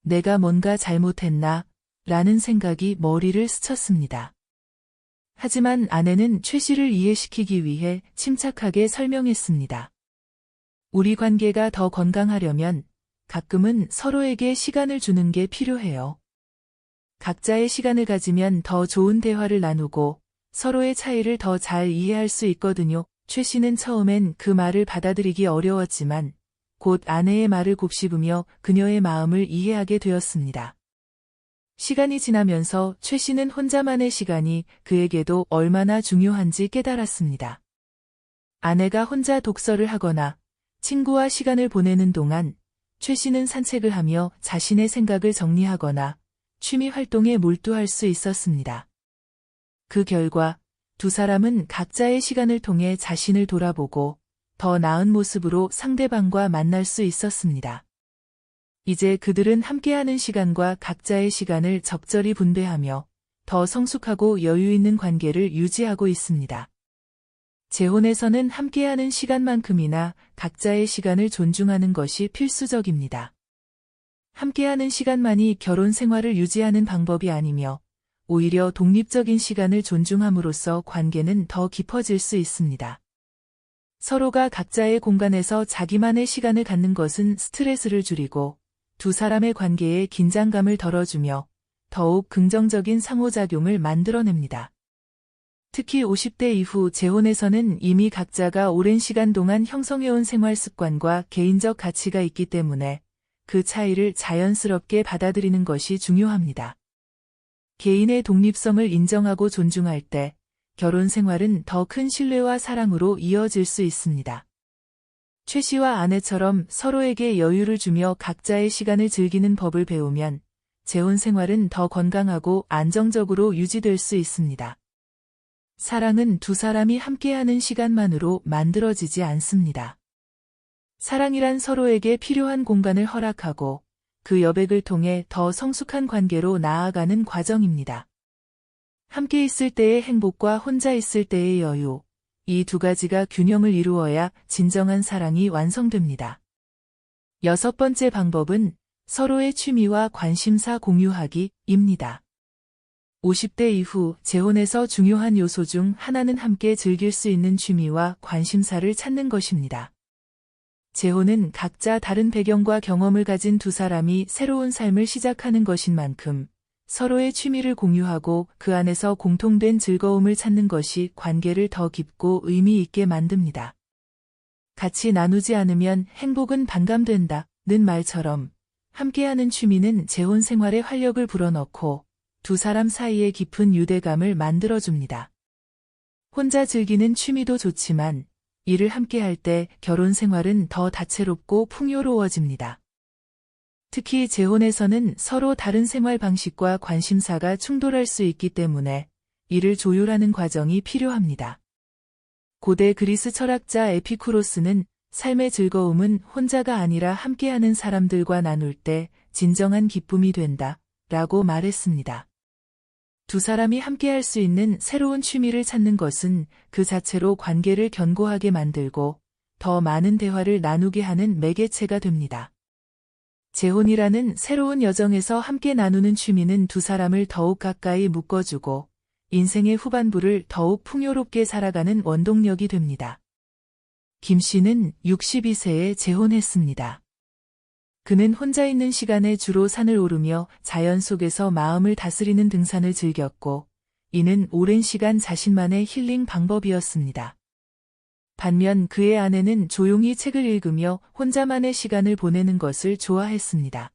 내가 뭔가 잘못했나? 라는 생각이 머리를 스쳤습니다. 하지만 아내는 최 씨를 이해시키기 위해 침착하게 설명했습니다. 우리 관계가 더 건강하려면 가끔은 서로에게 시간을 주는 게 필요해요. 각자의 시간을 가지면 더 좋은 대화를 나누고 서로의 차이를 더 잘 이해할 수 있거든요. 최 씨는 처음엔 그 말을 받아들이기 어려웠지만 곧 아내의 말을 곱씹으며 그녀의 마음을 이해하게 되었습니다. 시간이 지나면서 최 씨는 혼자만의 시간이 그에게도 얼마나 중요한지 깨달았습니다. 아내가 혼자 독서를 하거나 친구와 시간을 보내는 동안 최 씨는 산책을 하며 자신의 생각을 정리하거나 취미 활동에 몰두할 수 있었습니다. 그 결과 두 사람은 각자의 시간을 통해 자신을 돌아보고 더 나은 모습으로 상대방과 만날 수 있었습니다. 이제 그들은 함께하는 시간과 각자의 시간을 적절히 분배하며 더 성숙하고 여유 있는 관계를 유지하고 있습니다. 재혼에서는 함께하는 시간만큼이나 각자의 시간을 존중하는 것이 필수적입니다. 함께하는 시간만이 결혼 생활을 유지하는 방법이 아니며 오히려 독립적인 시간을 존중함으로써 관계는 더 깊어질 수 있습니다. 서로가 각자의 공간에서 자기만의 시간을 갖는 것은 스트레스를 줄이고 두 사람의 관계에 긴장감을 덜어주며 더욱 긍정적인 상호작용을 만들어냅니다. 특히 50대 이후 재혼에서는 이미 각자가 오랜 시간 동안 형성해온 생활 습관과 개인적 가치가 있기 때문에 그 차이를 자연스럽게 받아들이는 것이 중요합니다. 개인의 독립성을 인정하고 존중할 때 결혼 생활은 더 큰 신뢰와 사랑으로 이어질 수 있습니다. 최 씨와 아내처럼 서로에게 여유를 주며 각자의 시간을 즐기는 법을 배우면 재혼 생활은 더 건강하고 안정적으로 유지될 수 있습니다. 사랑은 두 사람이 함께하는 시간만으로 만들어지지 않습니다. 사랑이란 서로에게 필요한 공간을 허락하고 그 여백을 통해 더 성숙한 관계로 나아가는 과정입니다. 함께 있을 때의 행복과 혼자 있을 때의 여유, 이 두 가지가 균형을 이루어야 진정한 사랑이 완성됩니다. 6번째 방법은 서로의 취미와 관심사 공유하기입니다. 50대 이후 재혼에서 중요한 요소 중 하나는 함께 즐길 수 있는 취미와 관심사를 찾는 것입니다. 재혼은 각자 다른 배경과 경험을 가진 두 사람이 새로운 삶을 시작하는 것인 만큼 서로의 취미를 공유하고 그 안에서 공통된 즐거움을 찾는 것이 관계를 더 깊고 의미 있게 만듭니다. 같이 나누지 않으면 행복은 반감된다는 말처럼 함께하는 취미는 재혼 생활에 활력을 불어넣고 두 사람 사이에 깊은 유대감을 만들어줍니다. 혼자 즐기는 취미도 좋지만 이를 함께할 때 결혼 생활은 더 다채롭고 풍요로워집니다. 특히 재혼에서는 서로 다른 생활 방식과 관심사가 충돌할 수 있기 때문에 이를 조율하는 과정이 필요합니다. 고대 그리스 철학자 에피쿠로스는 삶의 즐거움은 혼자가 아니라 함께하는 사람들과 나눌 때 진정한 기쁨이 된다 라고 말했습니다. 두 사람이 함께할 수 있는 새로운 취미를 찾는 것은 그 자체로 관계를 견고하게 만들고 더 많은 대화를 나누게 하는 매개체가 됩니다. 재혼이라는 새로운 여정에서 함께 나누는 취미는 두 사람을 더욱 가까이 묶어주고 인생의 후반부를 더욱 풍요롭게 살아가는 원동력이 됩니다. 김 씨는 62세에 재혼했습니다. 그는 혼자 있는 시간에 주로 산을 오르며 자연 속에서 마음을 다스리는 등산을 즐겼고 이는 오랜 시간 자신만의 힐링 방법이었습니다. 반면 그의 아내는 조용히 책을 읽으며 혼자만의 시간을 보내는 것을 좋아했습니다.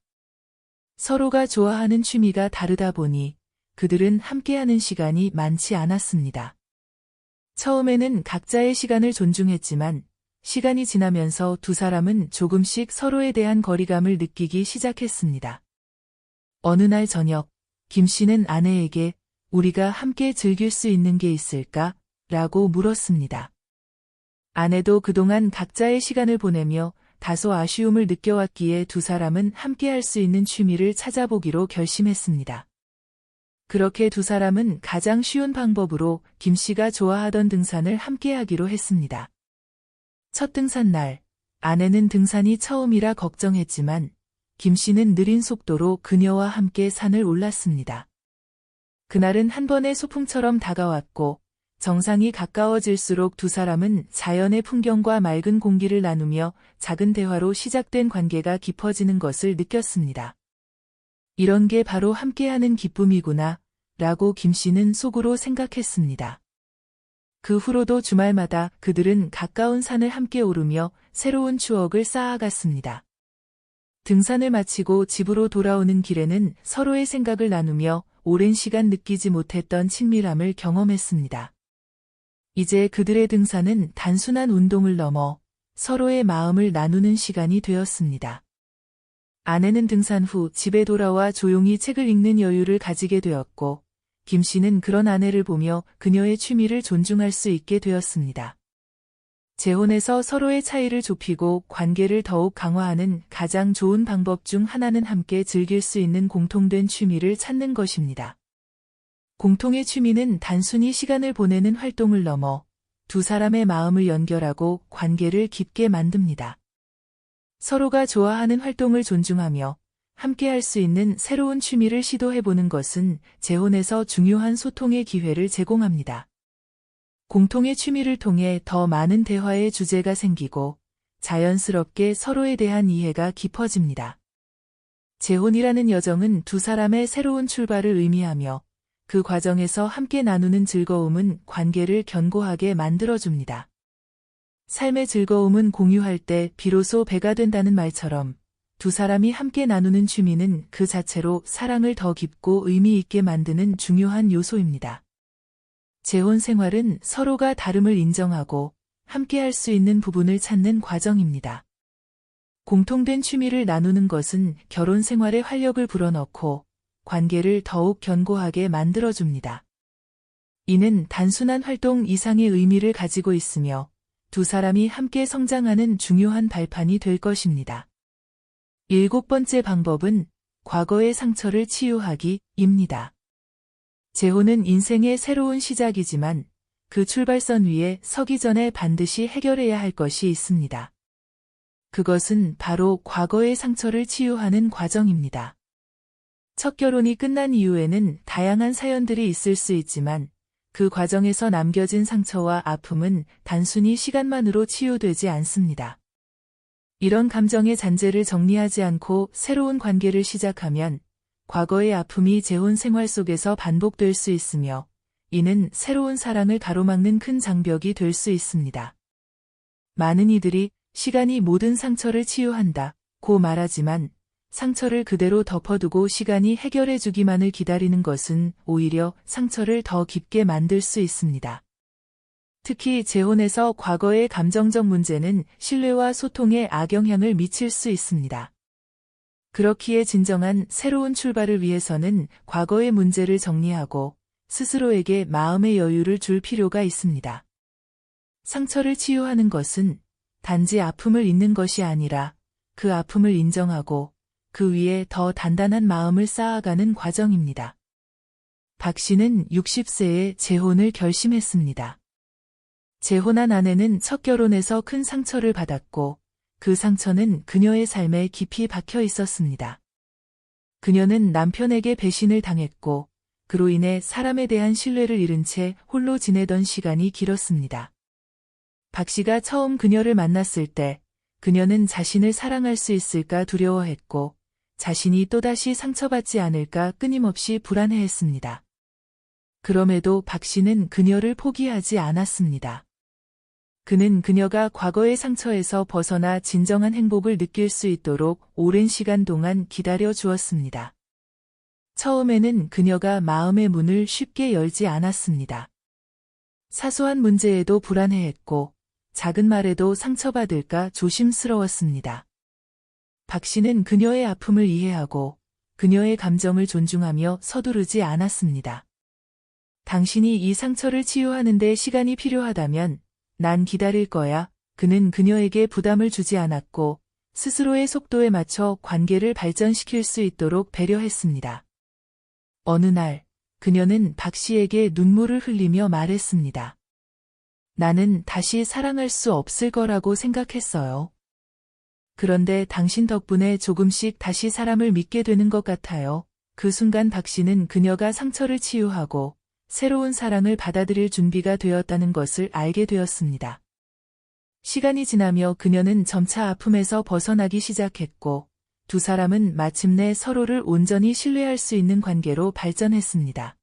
서로가 좋아하는 취미가 다르다 보니 그들은 함께하는 시간이 많지 않았습니다. 처음에는 각자의 시간을 존중했지만 시간이 지나면서 두 사람은 조금씩 서로에 대한 거리감을 느끼기 시작했습니다. 어느 날 저녁, 김 씨는 아내에게 우리가 함께 즐길 수 있는 게 있을까? 라고 물었습니다. 아내도 그동안 각자의 시간을 보내며 다소 아쉬움을 느껴왔기에 두 사람은 함께할 수 있는 취미를 찾아보기로 결심했습니다. 그렇게 두 사람은 가장 쉬운 방법으로 김 씨가 좋아하던 등산을 함께하기로 했습니다. 첫 등산날, 아내는 등산이 처음이라 걱정했지만 김 씨는 느린 속도로 그녀와 함께 산을 올랐습니다. 그날은 한 번의 소풍처럼 다가왔고 정상이 가까워질수록 두 사람은 자연의 풍경과 맑은 공기를 나누며 작은 대화로 시작된 관계가 깊어지는 것을 느꼈습니다. 이런 게 바로 함께하는 기쁨이구나, 라고 김 씨는 속으로 생각했습니다. 그 후로도 주말마다 그들은 가까운 산을 함께 오르며 새로운 추억을 쌓아갔습니다. 등산을 마치고 집으로 돌아오는 길에는 서로의 생각을 나누며 오랜 시간 느끼지 못했던 친밀함을 경험했습니다. 이제 그들의 등산은 단순한 운동을 넘어 서로의 마음을 나누는 시간이 되었습니다. 아내는 등산 후 집에 돌아와 조용히 책을 읽는 여유를 가지게 되었고, 김 씨는 그런 아내를 보며 그녀의 취미를 존중할 수 있게 되었습니다. 재혼에서 서로의 차이를 좁히고 관계를 더욱 강화하는 가장 좋은 방법 중 하나는 함께 즐길 수 있는 공통된 취미를 찾는 것입니다. 공통의 취미는 단순히 시간을 보내는 활동을 넘어 두 사람의 마음을 연결하고 관계를 깊게 만듭니다. 서로가 좋아하는 활동을 존중하며 함께 할 수 있는 새로운 취미를 시도해보는 것은 재혼에서 중요한 소통의 기회를 제공합니다. 공통의 취미를 통해 더 많은 대화의 주제가 생기고 자연스럽게 서로에 대한 이해가 깊어집니다. 재혼이라는 여정은 두 사람의 새로운 출발을 의미하며 그 과정에서 함께 나누는 즐거움은 관계를 견고하게 만들어줍니다. 삶의 즐거움은 공유할 때 비로소 배가 된다는 말처럼 두 사람이 함께 나누는 취미는 그 자체로 사랑을 더 깊고 의미 있게 만드는 중요한 요소입니다. 재혼 생활은 서로가 다름을 인정하고 함께 할 수 있는 부분을 찾는 과정입니다. 공통된 취미를 나누는 것은 결혼 생활에 활력을 불어넣고 관계를 더욱 견고하게 만들어줍니다. 이는 단순한 활동 이상의 의미를 가지고 있으며 두 사람이 함께 성장하는 중요한 발판이 될 것입니다. 7번째 방법은 과거의 상처를 치유하기입니다. 재혼은 인생의 새로운 시작이지만 그 출발선 위에 서기 전에 반드시 해결해야 할 것이 있습니다. 그것은 바로 과거의 상처를 치유하는 과정입니다. 첫 결혼이 끝난 이후에는 다양한 사연들이 있을 수 있지만 그 과정에서 남겨진 상처와 아픔은 단순히 시간만으로 치유되지 않습니다. 이런 감정의 잔재를 정리하지 않고 새로운 관계를 시작하면 과거의 아픔이 재혼 생활 속에서 반복될 수 있으며 이는 새로운 사랑을 가로막는 큰 장벽이 될 수 있습니다. 많은 이들이 시간이 모든 상처를 치유한다고 말하지만 상처를 그대로 덮어두고 시간이 해결해 주기만을 기다리는 것은 오히려 상처를 더 깊게 만들 수 있습니다. 특히 재혼에서 과거의 감정적 문제는 신뢰와 소통에 악영향을 미칠 수 있습니다. 그렇기에 진정한 새로운 출발을 위해서는 과거의 문제를 정리하고 스스로에게 마음의 여유를 줄 필요가 있습니다. 상처를 치유하는 것은 단지 아픔을 잊는 것이 아니라 그 아픔을 인정하고 그 위에 더 단단한 마음을 쌓아가는 과정입니다. 박 씨는 60세에 재혼을 결심했습니다. 재혼한 아내는 첫 결혼에서 큰 상처를 받았고 그 상처는 그녀의 삶에 깊이 박혀 있었습니다. 그녀는 남편에게 배신을 당했고 그로 인해 사람에 대한 신뢰를 잃은 채 홀로 지내던 시간이 길었습니다. 박 씨가 처음 그녀를 만났을 때 그녀는 자신을 사랑할 수 있을까 두려워했고 자신이 또다시 상처받지 않을까 끊임없이 불안해했습니다. 그럼에도 박 씨는 그녀를 포기하지 않았습니다. 그는 그녀가 과거의 상처에서 벗어나 진정한 행복을 느낄 수 있도록 오랜 시간 동안 기다려 주었습니다. 처음에는 그녀가 마음의 문을 쉽게 열지 않았습니다. 사소한 문제에도 불안해했고 작은 말에도 상처받을까 조심스러웠습니다. 박 씨는 그녀의 아픔을 이해하고 그녀의 감정을 존중하며 서두르지 않았습니다. 당신이 이 상처를 치유하는 데 시간이 필요하다면 난 기다릴 거야. 그는 그녀에게 부담을 주지 않았고 스스로의 속도에 맞춰 관계를 발전시킬 수 있도록 배려했습니다. 어느 날 그녀는 박 씨에게 눈물을 흘리며 말했습니다. 나는 다시 사랑할 수 없을 거라고 생각했어요. 그런데 당신 덕분에 조금씩 다시 사람을 믿게 되는 것 같아요. 그 순간 박 씨는 그녀가 상처를 치유하고 새로운 사랑을 받아들일 준비가 되었다는 것을 알게 되었습니다. 시간이 지나며 그녀는 점차 아픔에서 벗어나기 시작했고 두 사람은 마침내 서로를 온전히 신뢰할 수 있는 관계로 발전했습니다.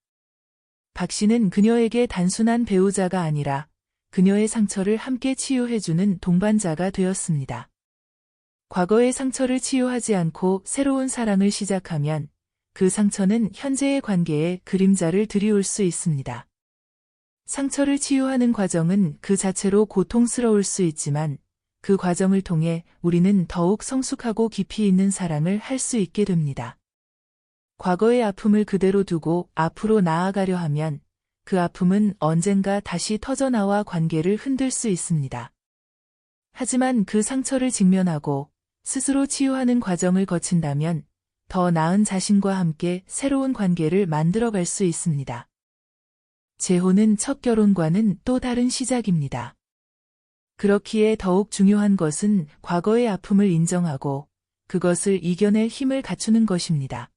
박 씨는 그녀에게 단순한 배우자가 아니라 그녀의 상처를 함께 치유해주는 동반자가 되었습니다. 과거의 상처를 치유하지 않고 새로운 사랑을 시작하면 그 상처는 현재의 관계에 그림자를 들이올 수 있습니다. 상처를 치유하는 과정은 그 자체로 고통스러울 수 있지만 그 과정을 통해 우리는 더욱 성숙하고 깊이 있는 사랑을 할 수 있게 됩니다. 과거의 아픔을 그대로 두고 앞으로 나아가려 하면 그 아픔은 언젠가 다시 터져나와 관계를 흔들 수 있습니다. 하지만 그 상처를 직면하고 스스로 치유하는 과정을 거친다면 더 나은 자신과 함께 새로운 관계를 만들어갈 수 있습니다. 재혼은 첫 결혼과는 또 다른 시작입니다. 그렇기에 더욱 중요한 것은 과거의 아픔을 인정하고 그것을 이겨낼 힘을 갖추는 것입니다.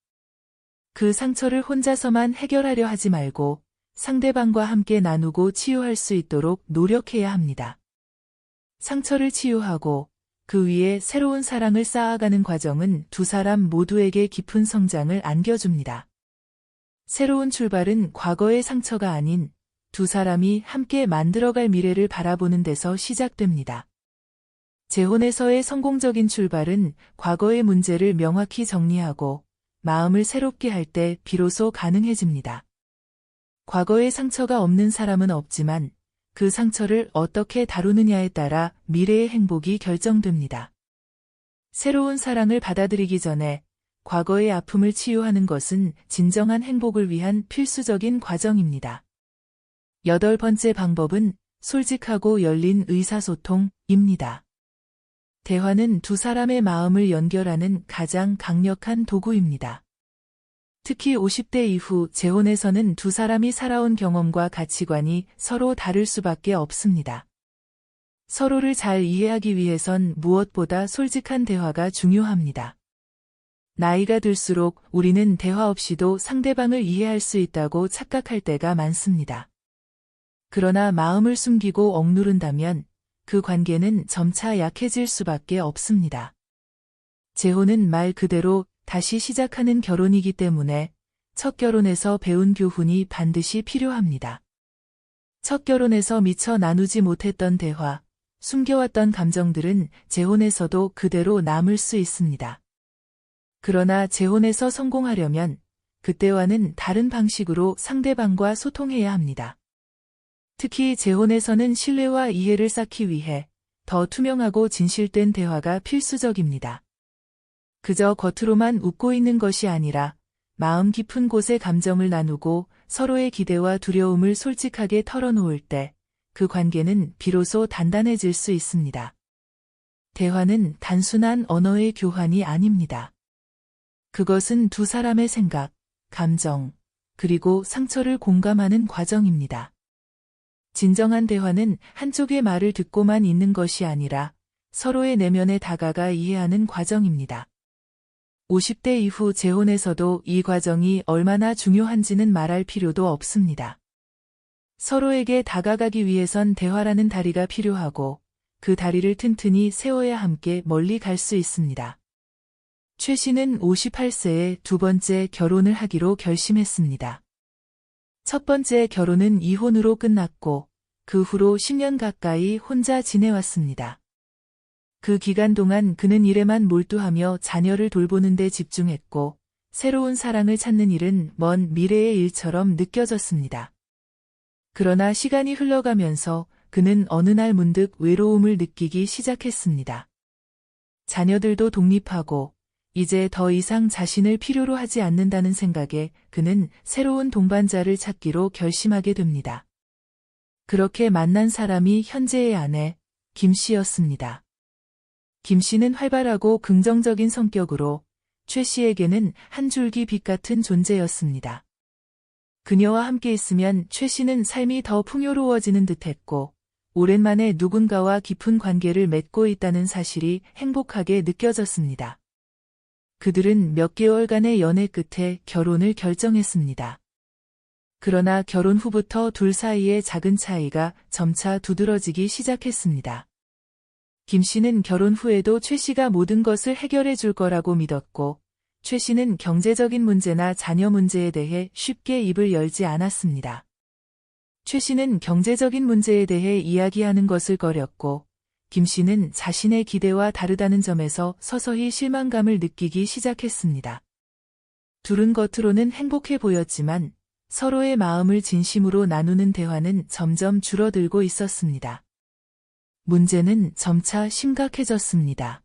그 상처를 혼자서만 해결하려 하지 말고 상대방과 함께 나누고 치유할 수 있도록 노력해야 합니다. 상처를 치유하고 그 위에 새로운 사랑을 쌓아가는 과정은 두 사람 모두에게 깊은 성장을 안겨줍니다. 새로운 출발은 과거의 상처가 아닌 두 사람이 함께 만들어갈 미래를 바라보는 데서 시작됩니다. 재혼에서의 성공적인 출발은 과거의 문제를 명확히 정리하고 마음을 새롭게 할 때 비로소 가능해집니다. 과거의 상처가 없는 사람은 없지만 그 상처를 어떻게 다루느냐에 따라 미래의 행복이 결정됩니다. 새로운 사랑을 받아들이기 전에 과거의 아픔을 치유하는 것은 진정한 행복을 위한 필수적인 과정입니다. 8번째 방법은 솔직하고 열린 의사소통입니다. 대화는 두 사람의 마음을 연결하는 가장 강력한 도구입니다. 특히 50대 이후 재혼에서는 두 사람이 살아온 경험과 가치관이 서로 다를 수밖에 없습니다. 서로를 잘 이해하기 위해선 무엇보다 솔직한 대화가 중요합니다. 나이가 들수록 우리는 대화 없이도 상대방을 이해할 수 있다고 착각할 때가 많습니다. 그러나 마음을 숨기고 억누른다면 그 관계는 점차 약해질 수밖에 없습니다. 재혼은 말 그대로 다시 시작하는 결혼이기 때문에 첫 결혼에서 배운 교훈이 반드시 필요합니다. 첫 결혼에서 미처 나누지 못했던 대화, 숨겨왔던 감정들은 재혼에서도 그대로 남을 수 있습니다. 그러나 재혼에서 성공하려면 그때와는 다른 방식으로 상대방과 소통해야 합니다. 특히 재혼에서는 신뢰와 이해를 쌓기 위해 더 투명하고 진실된 대화가 필수적입니다. 그저 겉으로만 웃고 있는 것이 아니라 마음 깊은 곳의 감정을 나누고 서로의 기대와 두려움을 솔직하게 털어놓을 때 그 관계는 비로소 단단해질 수 있습니다. 대화는 단순한 언어의 교환이 아닙니다. 그것은 두 사람의 생각, 감정, 그리고 상처를 공감하는 과정입니다. 진정한 대화는 한쪽의 말을 듣고만 있는 것이 아니라 서로의 내면에 다가가 이해하는 과정입니다. 50대 이후 재혼에서도 이 과정이 얼마나 중요한지는 말할 필요도 없습니다. 서로에게 다가가기 위해선 대화라는 다리가 필요하고 그 다리를 튼튼히 세워야 함께 멀리 갈 수 있습니다. 최 씨는 58세에 두 번째 결혼을 하기로 결심했습니다. 첫 번째 결혼은 이혼으로 끝났고 그 후로 10년 가까이 혼자 지내왔습니다. 그 기간 동안 그는 일에만 몰두하며 자녀를 돌보는 데 집중했고 새로운 사랑을 찾는 일은 먼 미래의 일처럼 느껴졌습니다. 그러나 시간이 흘러가면서 그는 어느 날 문득 외로움을 느끼기 시작했습니다. 자녀들도 독립하고 이제 더 이상 자신을 필요로 하지 않는다는 생각에 그는 새로운 동반자를 찾기로 결심하게 됩니다. 그렇게 만난 사람이 현재의 아내 김 씨였습니다. 김 씨는 활발하고 긍정적인 성격으로 최 씨에게는 한 줄기 빛 같은 존재였습니다. 그녀와 함께 있으면 최 씨는 삶이 더 풍요로워지는 듯했고 오랜만에 누군가와 깊은 관계를 맺고 있다는 사실이 행복하게 느껴졌습니다. 그들은 몇 개월간의 연애 끝에 결혼을 결정했습니다. 그러나 결혼 후부터 둘 사이의 작은 차이가 점차 두드러지기 시작했습니다. 김 씨는 결혼 후에도 최 씨가 모든 것을 해결해 줄 거라고 믿었고 최 씨는 경제적인 문제나 자녀 문제에 대해 쉽게 입을 열지 않았습니다. 최 씨는 경제적인 문제에 대해 이야기하는 것을 꺼렸고 김 씨는 자신의 기대와 다르다는 점에서 서서히 실망감을 느끼기 시작했습니다. 둘은 겉으로는 행복해 보였지만 서로의 마음을 진심으로 나누는 대화는 점점 줄어들고 있었습니다. 문제는 점차 심각해졌습니다.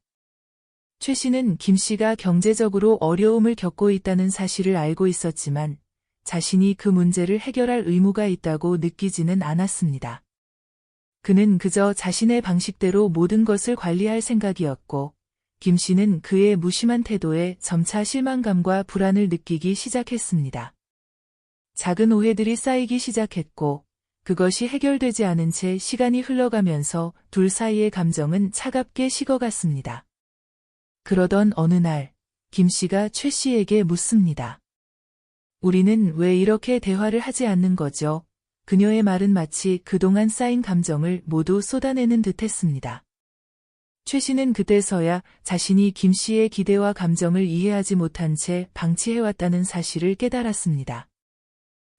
최 씨는 김 씨가 경제적으로 어려움을 겪고 있다는 사실을 알고 있었지만 자신이 그 문제를 해결할 의무가 있다고 느끼지는 않았습니다. 그는 그저 자신의 방식대로 모든 것을 관리할 생각이었고 김 씨는 그의 무심한 태도에 점차 실망감과 불안을 느끼기 시작했습니다. 작은 오해들이 쌓이기 시작했고 그것이 해결되지 않은 채 시간이 흘러가면서 둘 사이의 감정은 차갑게 식어갔습니다. 그러던 어느 날 김 씨가 최 씨에게 묻습니다. 우리는 왜 이렇게 대화를 하지 않는 거죠? 그녀의 말은 마치 그동안 쌓인 감정을 모두 쏟아내는 듯 했습니다. 최 씨는 그때서야 자신이 김 씨의 기대와 감정을 이해하지 못한 채 방치해왔다는 사실을 깨달았습니다.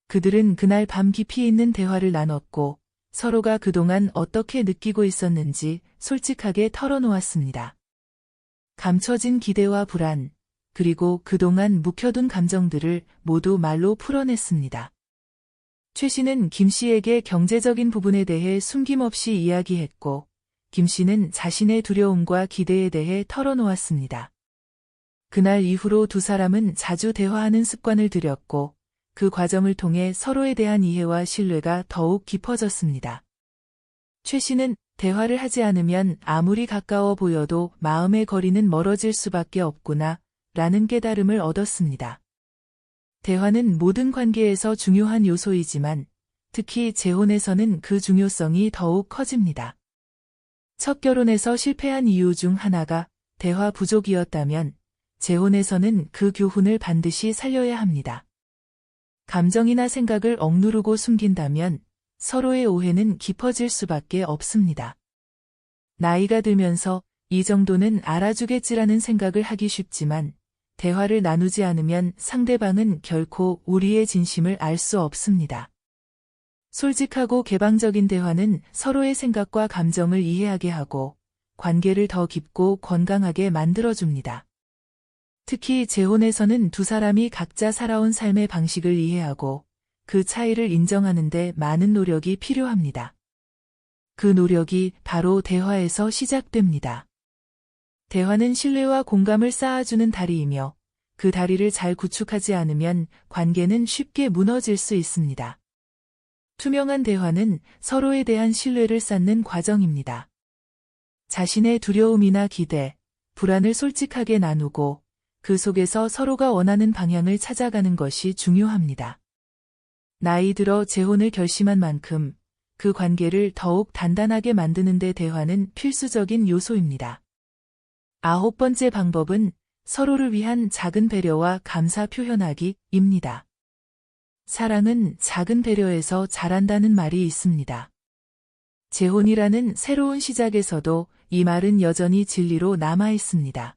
그들은 그날 밤 깊이 있는 대화를 나눴고 서로가 그동안 어떻게 느끼고 있었는지 솔직하게 털어놓았습니다. 감춰진 기대와 불안, 그리고 그동안 묵혀둔 감정들을 모두 말로 풀어냈습니다. 최 씨는 김 씨에게 경제적인 부분에 대해 숨김없이 이야기했고, 김 씨는 자신의 두려움과 기대에 대해 털어놓았습니다. 그날 이후로 두 사람은 자주 대화하는 습관을 들였고, 그 과정을 통해 서로에 대한 이해와 신뢰가 더욱 깊어졌습니다. 최 씨는 대화를 하지 않으면 아무리 가까워 보여도 마음의 거리는 멀어질 수밖에 없구나, 라는 깨달음을 얻었습니다. 대화는 모든 관계에서 중요한 요소이지만, 특히 재혼에서는 그 중요성이 더욱 커집니다. 첫 결혼에서 실패한 이유 중 하나가 대화 부족이었다면, 재혼에서는 그 교훈을 반드시 살려야 합니다. 감정이나 생각을 억누르고 숨긴다면 서로의 오해는 깊어질 수밖에 없습니다. 나이가 들면서 이 정도는 알아주겠지라는 생각을 하기 쉽지만 대화를 나누지 않으면 상대방은 결코 우리의 진심을 알 수 없습니다. 솔직하고 개방적인 대화는 서로의 생각과 감정을 이해하게 하고 관계를 더 깊고 건강하게 만들어줍니다. 특히 재혼에서는 두 사람이 각자 살아온 삶의 방식을 이해하고 그 차이를 인정하는 데 많은 노력이 필요합니다. 그 노력이 바로 대화에서 시작됩니다. 대화는 신뢰와 공감을 쌓아주는 다리이며 그 다리를 잘 구축하지 않으면 관계는 쉽게 무너질 수 있습니다. 투명한 대화는 서로에 대한 신뢰를 쌓는 과정입니다. 자신의 두려움이나 기대, 불안을 솔직하게 나누고 그 속에서 서로가 원하는 방향을 찾아가는 것이 중요합니다. 나이 들어 재혼을 결심한 만큼 그 관계를 더욱 단단하게 만드는 데 대화는 필수적인 요소입니다. 9번째 방법은 서로를 위한 작은 배려와 감사 표현하기입니다. 사랑은 작은 배려에서 자란다는 말이 있습니다. 재혼이라는 새로운 시작에서도 이 말은 여전히 진리로 남아 있습니다.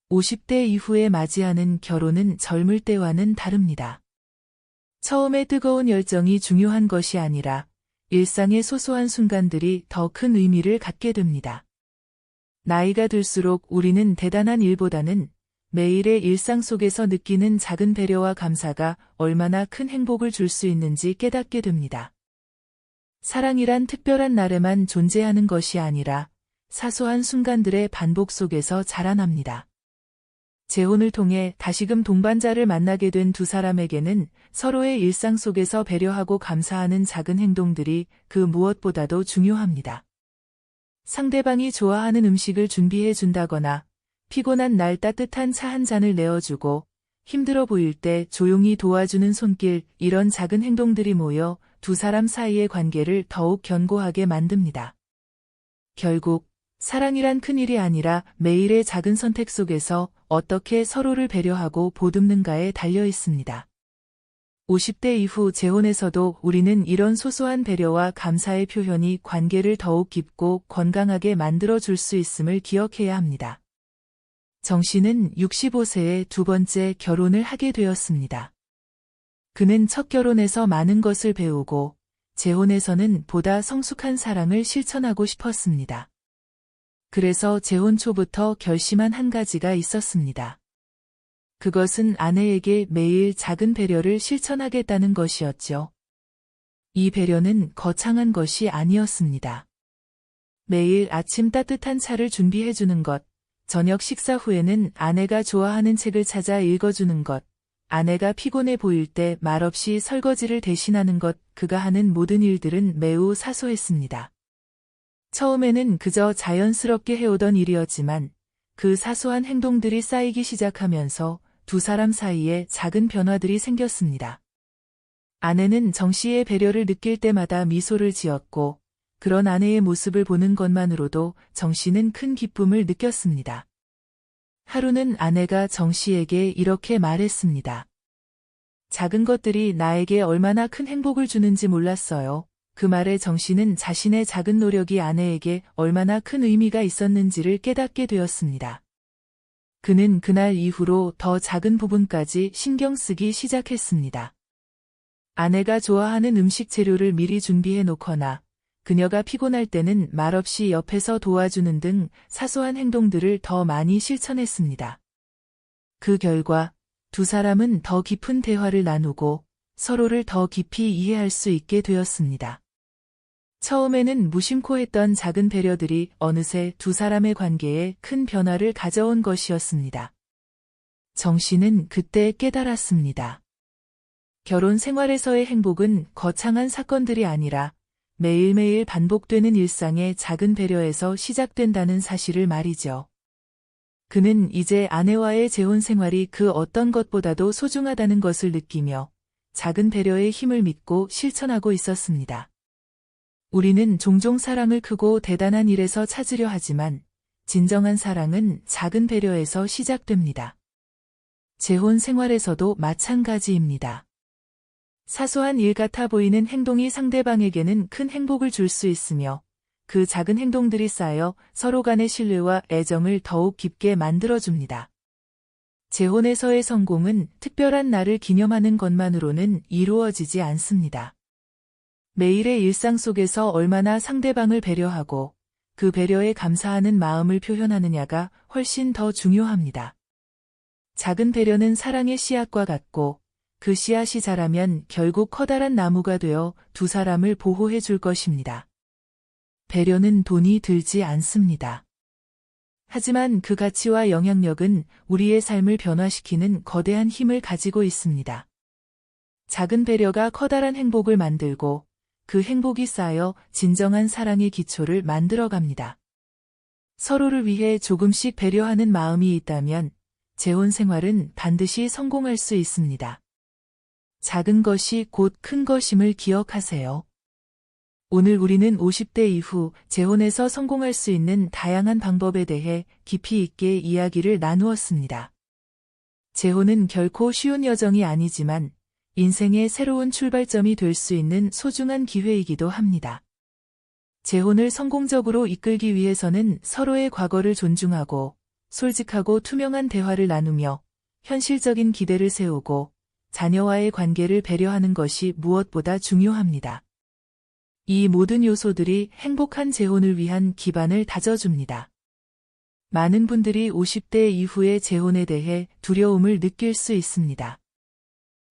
50대 이후에 맞이하는 결혼은 젊을 때와는 다릅니다. 처음에 뜨거운 열정이 중요한 것이 아니라 일상의 소소한 순간들이 더 큰 의미를 갖게 됩니다. 나이가 들수록 우리는 대단한 일보다는 매일의 일상 속에서 느끼는 작은 배려와 감사가 얼마나 큰 행복을 줄 수 있는지 깨닫게 됩니다. 사랑이란 특별한 날에만 존재하는 것이 아니라 사소한 순간들의 반복 속에서 자라납니다. 재혼을 통해 다시금 동반자를 만나게 된 두 사람에게는 서로의 일상 속에서 배려하고 감사하는 작은 행동들이 그 무엇보다도 중요합니다. 상대방이 좋아하는 음식을 준비해 준다거나 피곤한 날 따뜻한 차 한 잔을 내어주고 힘들어 보일 때 조용히 도와주는 손길, 이런 작은 행동들이 모여 두 사람 사이의 관계를 더욱 견고하게 만듭니다. 결국 사랑이란 큰일이 아니라 매일의 작은 선택 속에서 어떻게 서로를 배려하고 보듬는가에 달려 있습니다. 50대 이후 재혼에서도 우리는 이런 소소한 배려와 감사의 표현이 관계를 더욱 깊고 건강하게 만들어줄 수 있음을 기억해야 합니다. 정 씨는 65세에 두 번째 결혼을 하게 되었습니다. 그는 첫 결혼에서 많은 것을 배우고 재혼에서는 보다 성숙한 사랑을 실천하고 싶었습니다. 그래서 재혼 초부터 결심한 한 가지가 있었습니다. 그것은 아내에게 매일 작은 배려를 실천하겠다는 것이었죠. 이 배려는 거창한 것이 아니었습니다. 매일 아침 따뜻한 차를 준비해주는 것, 저녁 식사 후에는 아내가 좋아하는 책을 찾아 읽어주는 것, 아내가 피곤해 보일 때 말없이 설거지를 대신하는 것, 그가 하는 모든 일들은 매우 사소했습니다. 처음에는 그저 자연스럽게 해오던 일이었지만 그 사소한 행동들이 쌓이기 시작하면서 두 사람 사이에 작은 변화들이 생겼습니다. 아내는 정 씨의 배려를 느낄 때마다 미소를 지었고 그런 아내의 모습을 보는 것만으로도 정 씨는 큰 기쁨을 느꼈습니다. 하루는 아내가 정 씨에게 이렇게 말했습니다. 작은 것들이 나에게 얼마나 큰 행복을 주는지 몰랐어요. 그 말의 정신은 자신의 작은 노력이 아내에게 얼마나 큰 의미가 있었는지를 깨닫게 되었습니다. 그는 그날 이후로 더 작은 부분까지 신경 쓰기 시작했습니다. 아내가 좋아하는 음식 재료를 미리 준비해 놓거나 그녀가 피곤할 때는 말없이 옆에서 도와주는 등 사소한 행동들을 더 많이 실천했습니다. 그 결과 두 사람은 더 깊은 대화를 나누고 서로를 더 깊이 이해할 수 있게 되었습니다. 처음에는 무심코 했던 작은 배려들이 어느새 두 사람의 관계에 큰 변화를 가져온 것이었습니다. 정씨는 그때 깨달았습니다. 결혼 생활에서의 행복은 거창한 사건들이 아니라 매일매일 반복되는 일상의 작은 배려에서 시작된다는 사실을 말이죠. 그는 이제 아내와의 재혼 생활이 그 어떤 것보다도 소중하다는 것을 느끼며 작은 배려의 힘을 믿고 실천하고 있었습니다. 우리는 종종 사랑을 크고 대단한 일에서 찾으려 하지만 진정한 사랑은 작은 배려에서 시작됩니다. 재혼 생활에서도 마찬가지입니다. 사소한 일 같아 보이는 행동이 상대방에게는 큰 행복을 줄 수 있으며 그 작은 행동들이 쌓여 서로 간의 신뢰와 애정을 더욱 깊게 만들어줍니다. 재혼에서의 성공은 특별한 날을 기념하는 것만으로는 이루어지지 않습니다. 매일의 일상 속에서 얼마나 상대방을 배려하고 그 배려에 감사하는 마음을 표현하느냐가 훨씬 더 중요합니다. 작은 배려는 사랑의 씨앗과 같고 그 씨앗이 자라면 결국 커다란 나무가 되어 두 사람을 보호해 줄 것입니다. 배려는 돈이 들지 않습니다. 하지만 그 가치와 영향력은 우리의 삶을 변화시키는 거대한 힘을 가지고 있습니다. 작은 배려가 커다란 행복을 만들고 그 행복이 쌓여 진정한 사랑의 기초를 만들어갑니다. 서로를 위해 조금씩 배려하는 마음이 있다면 재혼 생활은 반드시 성공할 수 있습니다. 작은 것이 곧 큰 것임을 기억하세요. 오늘 우리는 50대 이후 재혼에서 성공할 수 있는 다양한 방법에 대해 깊이 있게 이야기를 나누었습니다. 재혼은 결코 쉬운 여정이 아니지만 인생의 새로운 출발점이 될 수 있는 소중한 기회이기도 합니다. 재혼을 성공적으로 이끌기 위해서는 서로의 과거를 존중하고 솔직하고 투명한 대화를 나누며 현실적인 기대를 세우고 자녀와의 관계를 배려하는 것이 무엇보다 중요합니다. 이 모든 요소들이 행복한 재혼을 위한 기반을 다져줍니다. 많은 분들이 50대 이후의 재혼에 대해 두려움을 느낄 수 있습니다.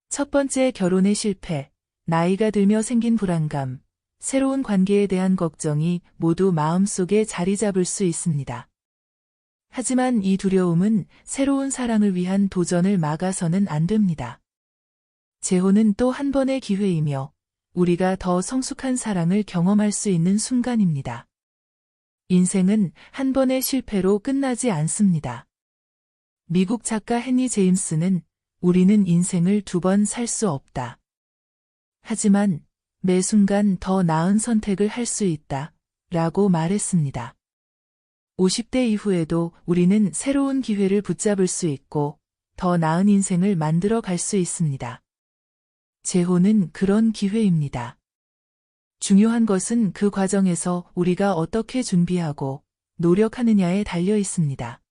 첫 번째, 결혼의 실패, 나이가 들며 생긴 불안감, 새로운 관계에 대한 걱정이 모두 마음속에 자리 잡을 수 있습니다. 하지만 이 두려움은 새로운 사랑을 위한 도전을 막아서는 안 됩니다. 재혼은 또 한 번의 기회이며 우리가 더 성숙한 사랑을 경험할 수 있는 순간입니다. 인생은 한 번의 실패로 끝나지 않습니다. 미국 작가 헨리 제임스는 우리는 인생을 두 번 살 수 없다. 하지만 매 순간 더 나은 선택을 할 수 있다. 라고 말했습니다. 50대 이후에도 우리는 새로운 기회를 붙잡을 수 있고 더 나은 인생을 만들어 갈 수 있습니다. 재혼은 그런 기회입니다. 중요한 것은 그 과정에서 우리가 어떻게 준비하고 노력하느냐에 달려 있습니다.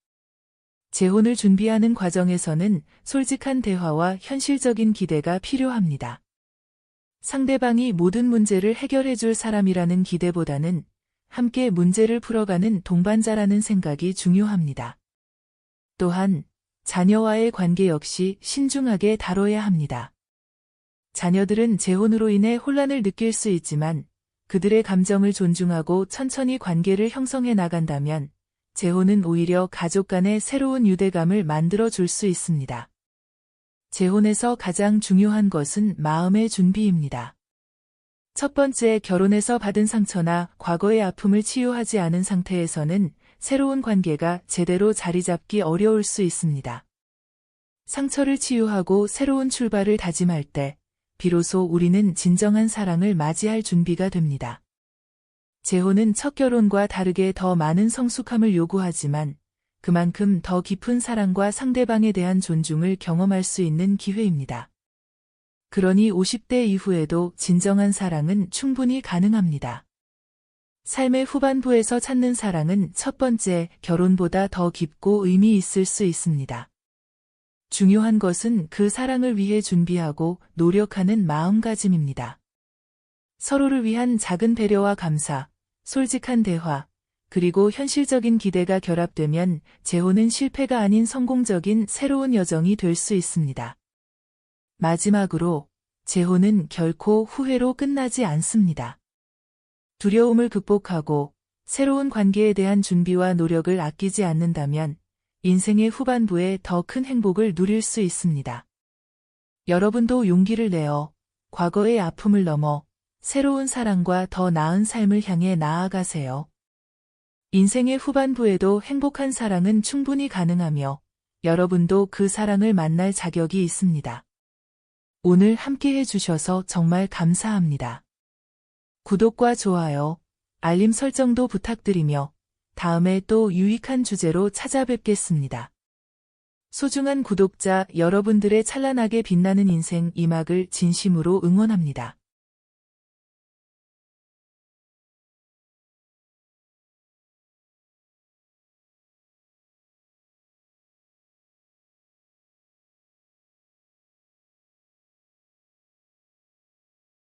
재혼을 준비하는 과정에서는 솔직한 대화와 현실적인 기대가 필요합니다. 상대방이 모든 문제를 해결해 줄 사람이라는 기대보다는 함께 문제를 풀어가는 동반자라는 생각이 중요합니다. 또한 자녀와의 관계 역시 신중하게 다뤄야 합니다. 자녀들은 재혼으로 인해 혼란을 느낄 수 있지만 그들의 감정을 존중하고 천천히 관계를 형성해 나간다면 재혼은 오히려 가족 간의 새로운 유대감을 만들어 줄 수 있습니다. 재혼에서 가장 중요한 것은 마음의 준비입니다. 첫 번째, 결혼에서 받은 상처나 과거의 아픔을 치유하지 않은 상태에서는 새로운 관계가 제대로 자리 잡기 어려울 수 있습니다. 상처를 치유하고 새로운 출발을 다짐할 때 비로소 우리는 진정한 사랑을 맞이할 준비가 됩니다. 재혼은 첫 결혼과 다르게 더 많은 성숙함을 요구하지만 그만큼 더 깊은 사랑과 상대방에 대한 존중을 경험할 수 있는 기회입니다. 그러니 50대 이후에도 진정한 사랑은 충분히 가능합니다. 삶의 후반부에서 찾는 사랑은 첫 번째, 결혼보다 더 깊고 의미 있을 수 있습니다. 중요한 것은 그 사랑을 위해 준비하고 노력하는 마음가짐입니다. 서로를 위한 작은 배려와 감사, 솔직한 대화, 그리고 현실적인 기대가 결합되면 재혼은 실패가 아닌 성공적인 새로운 여정이 될 수 있습니다. 마지막으로, 재혼은 결코 후회로 끝나지 않습니다. 두려움을 극복하고 새로운 관계에 대한 준비와 노력을 아끼지 않는다면 인생의 후반부에 더 큰 행복을 누릴 수 있습니다. 여러분도 용기를 내어 과거의 아픔을 넘어 새로운 사랑과 더 나은 삶을 향해 나아가세요. 인생의 후반부에도 행복한 사랑은 충분히 가능하며 여러분도 그 사랑을 만날 자격이 있습니다. 오늘 함께 해주셔서 정말 감사합니다. 구독과 좋아요, 알림 설정도 부탁드리며 다음에 또 유익한 주제로 찾아뵙겠습니다. 소중한 구독자 여러분들의 찬란하게 빛나는 인생 2막을 진심으로 응원합니다.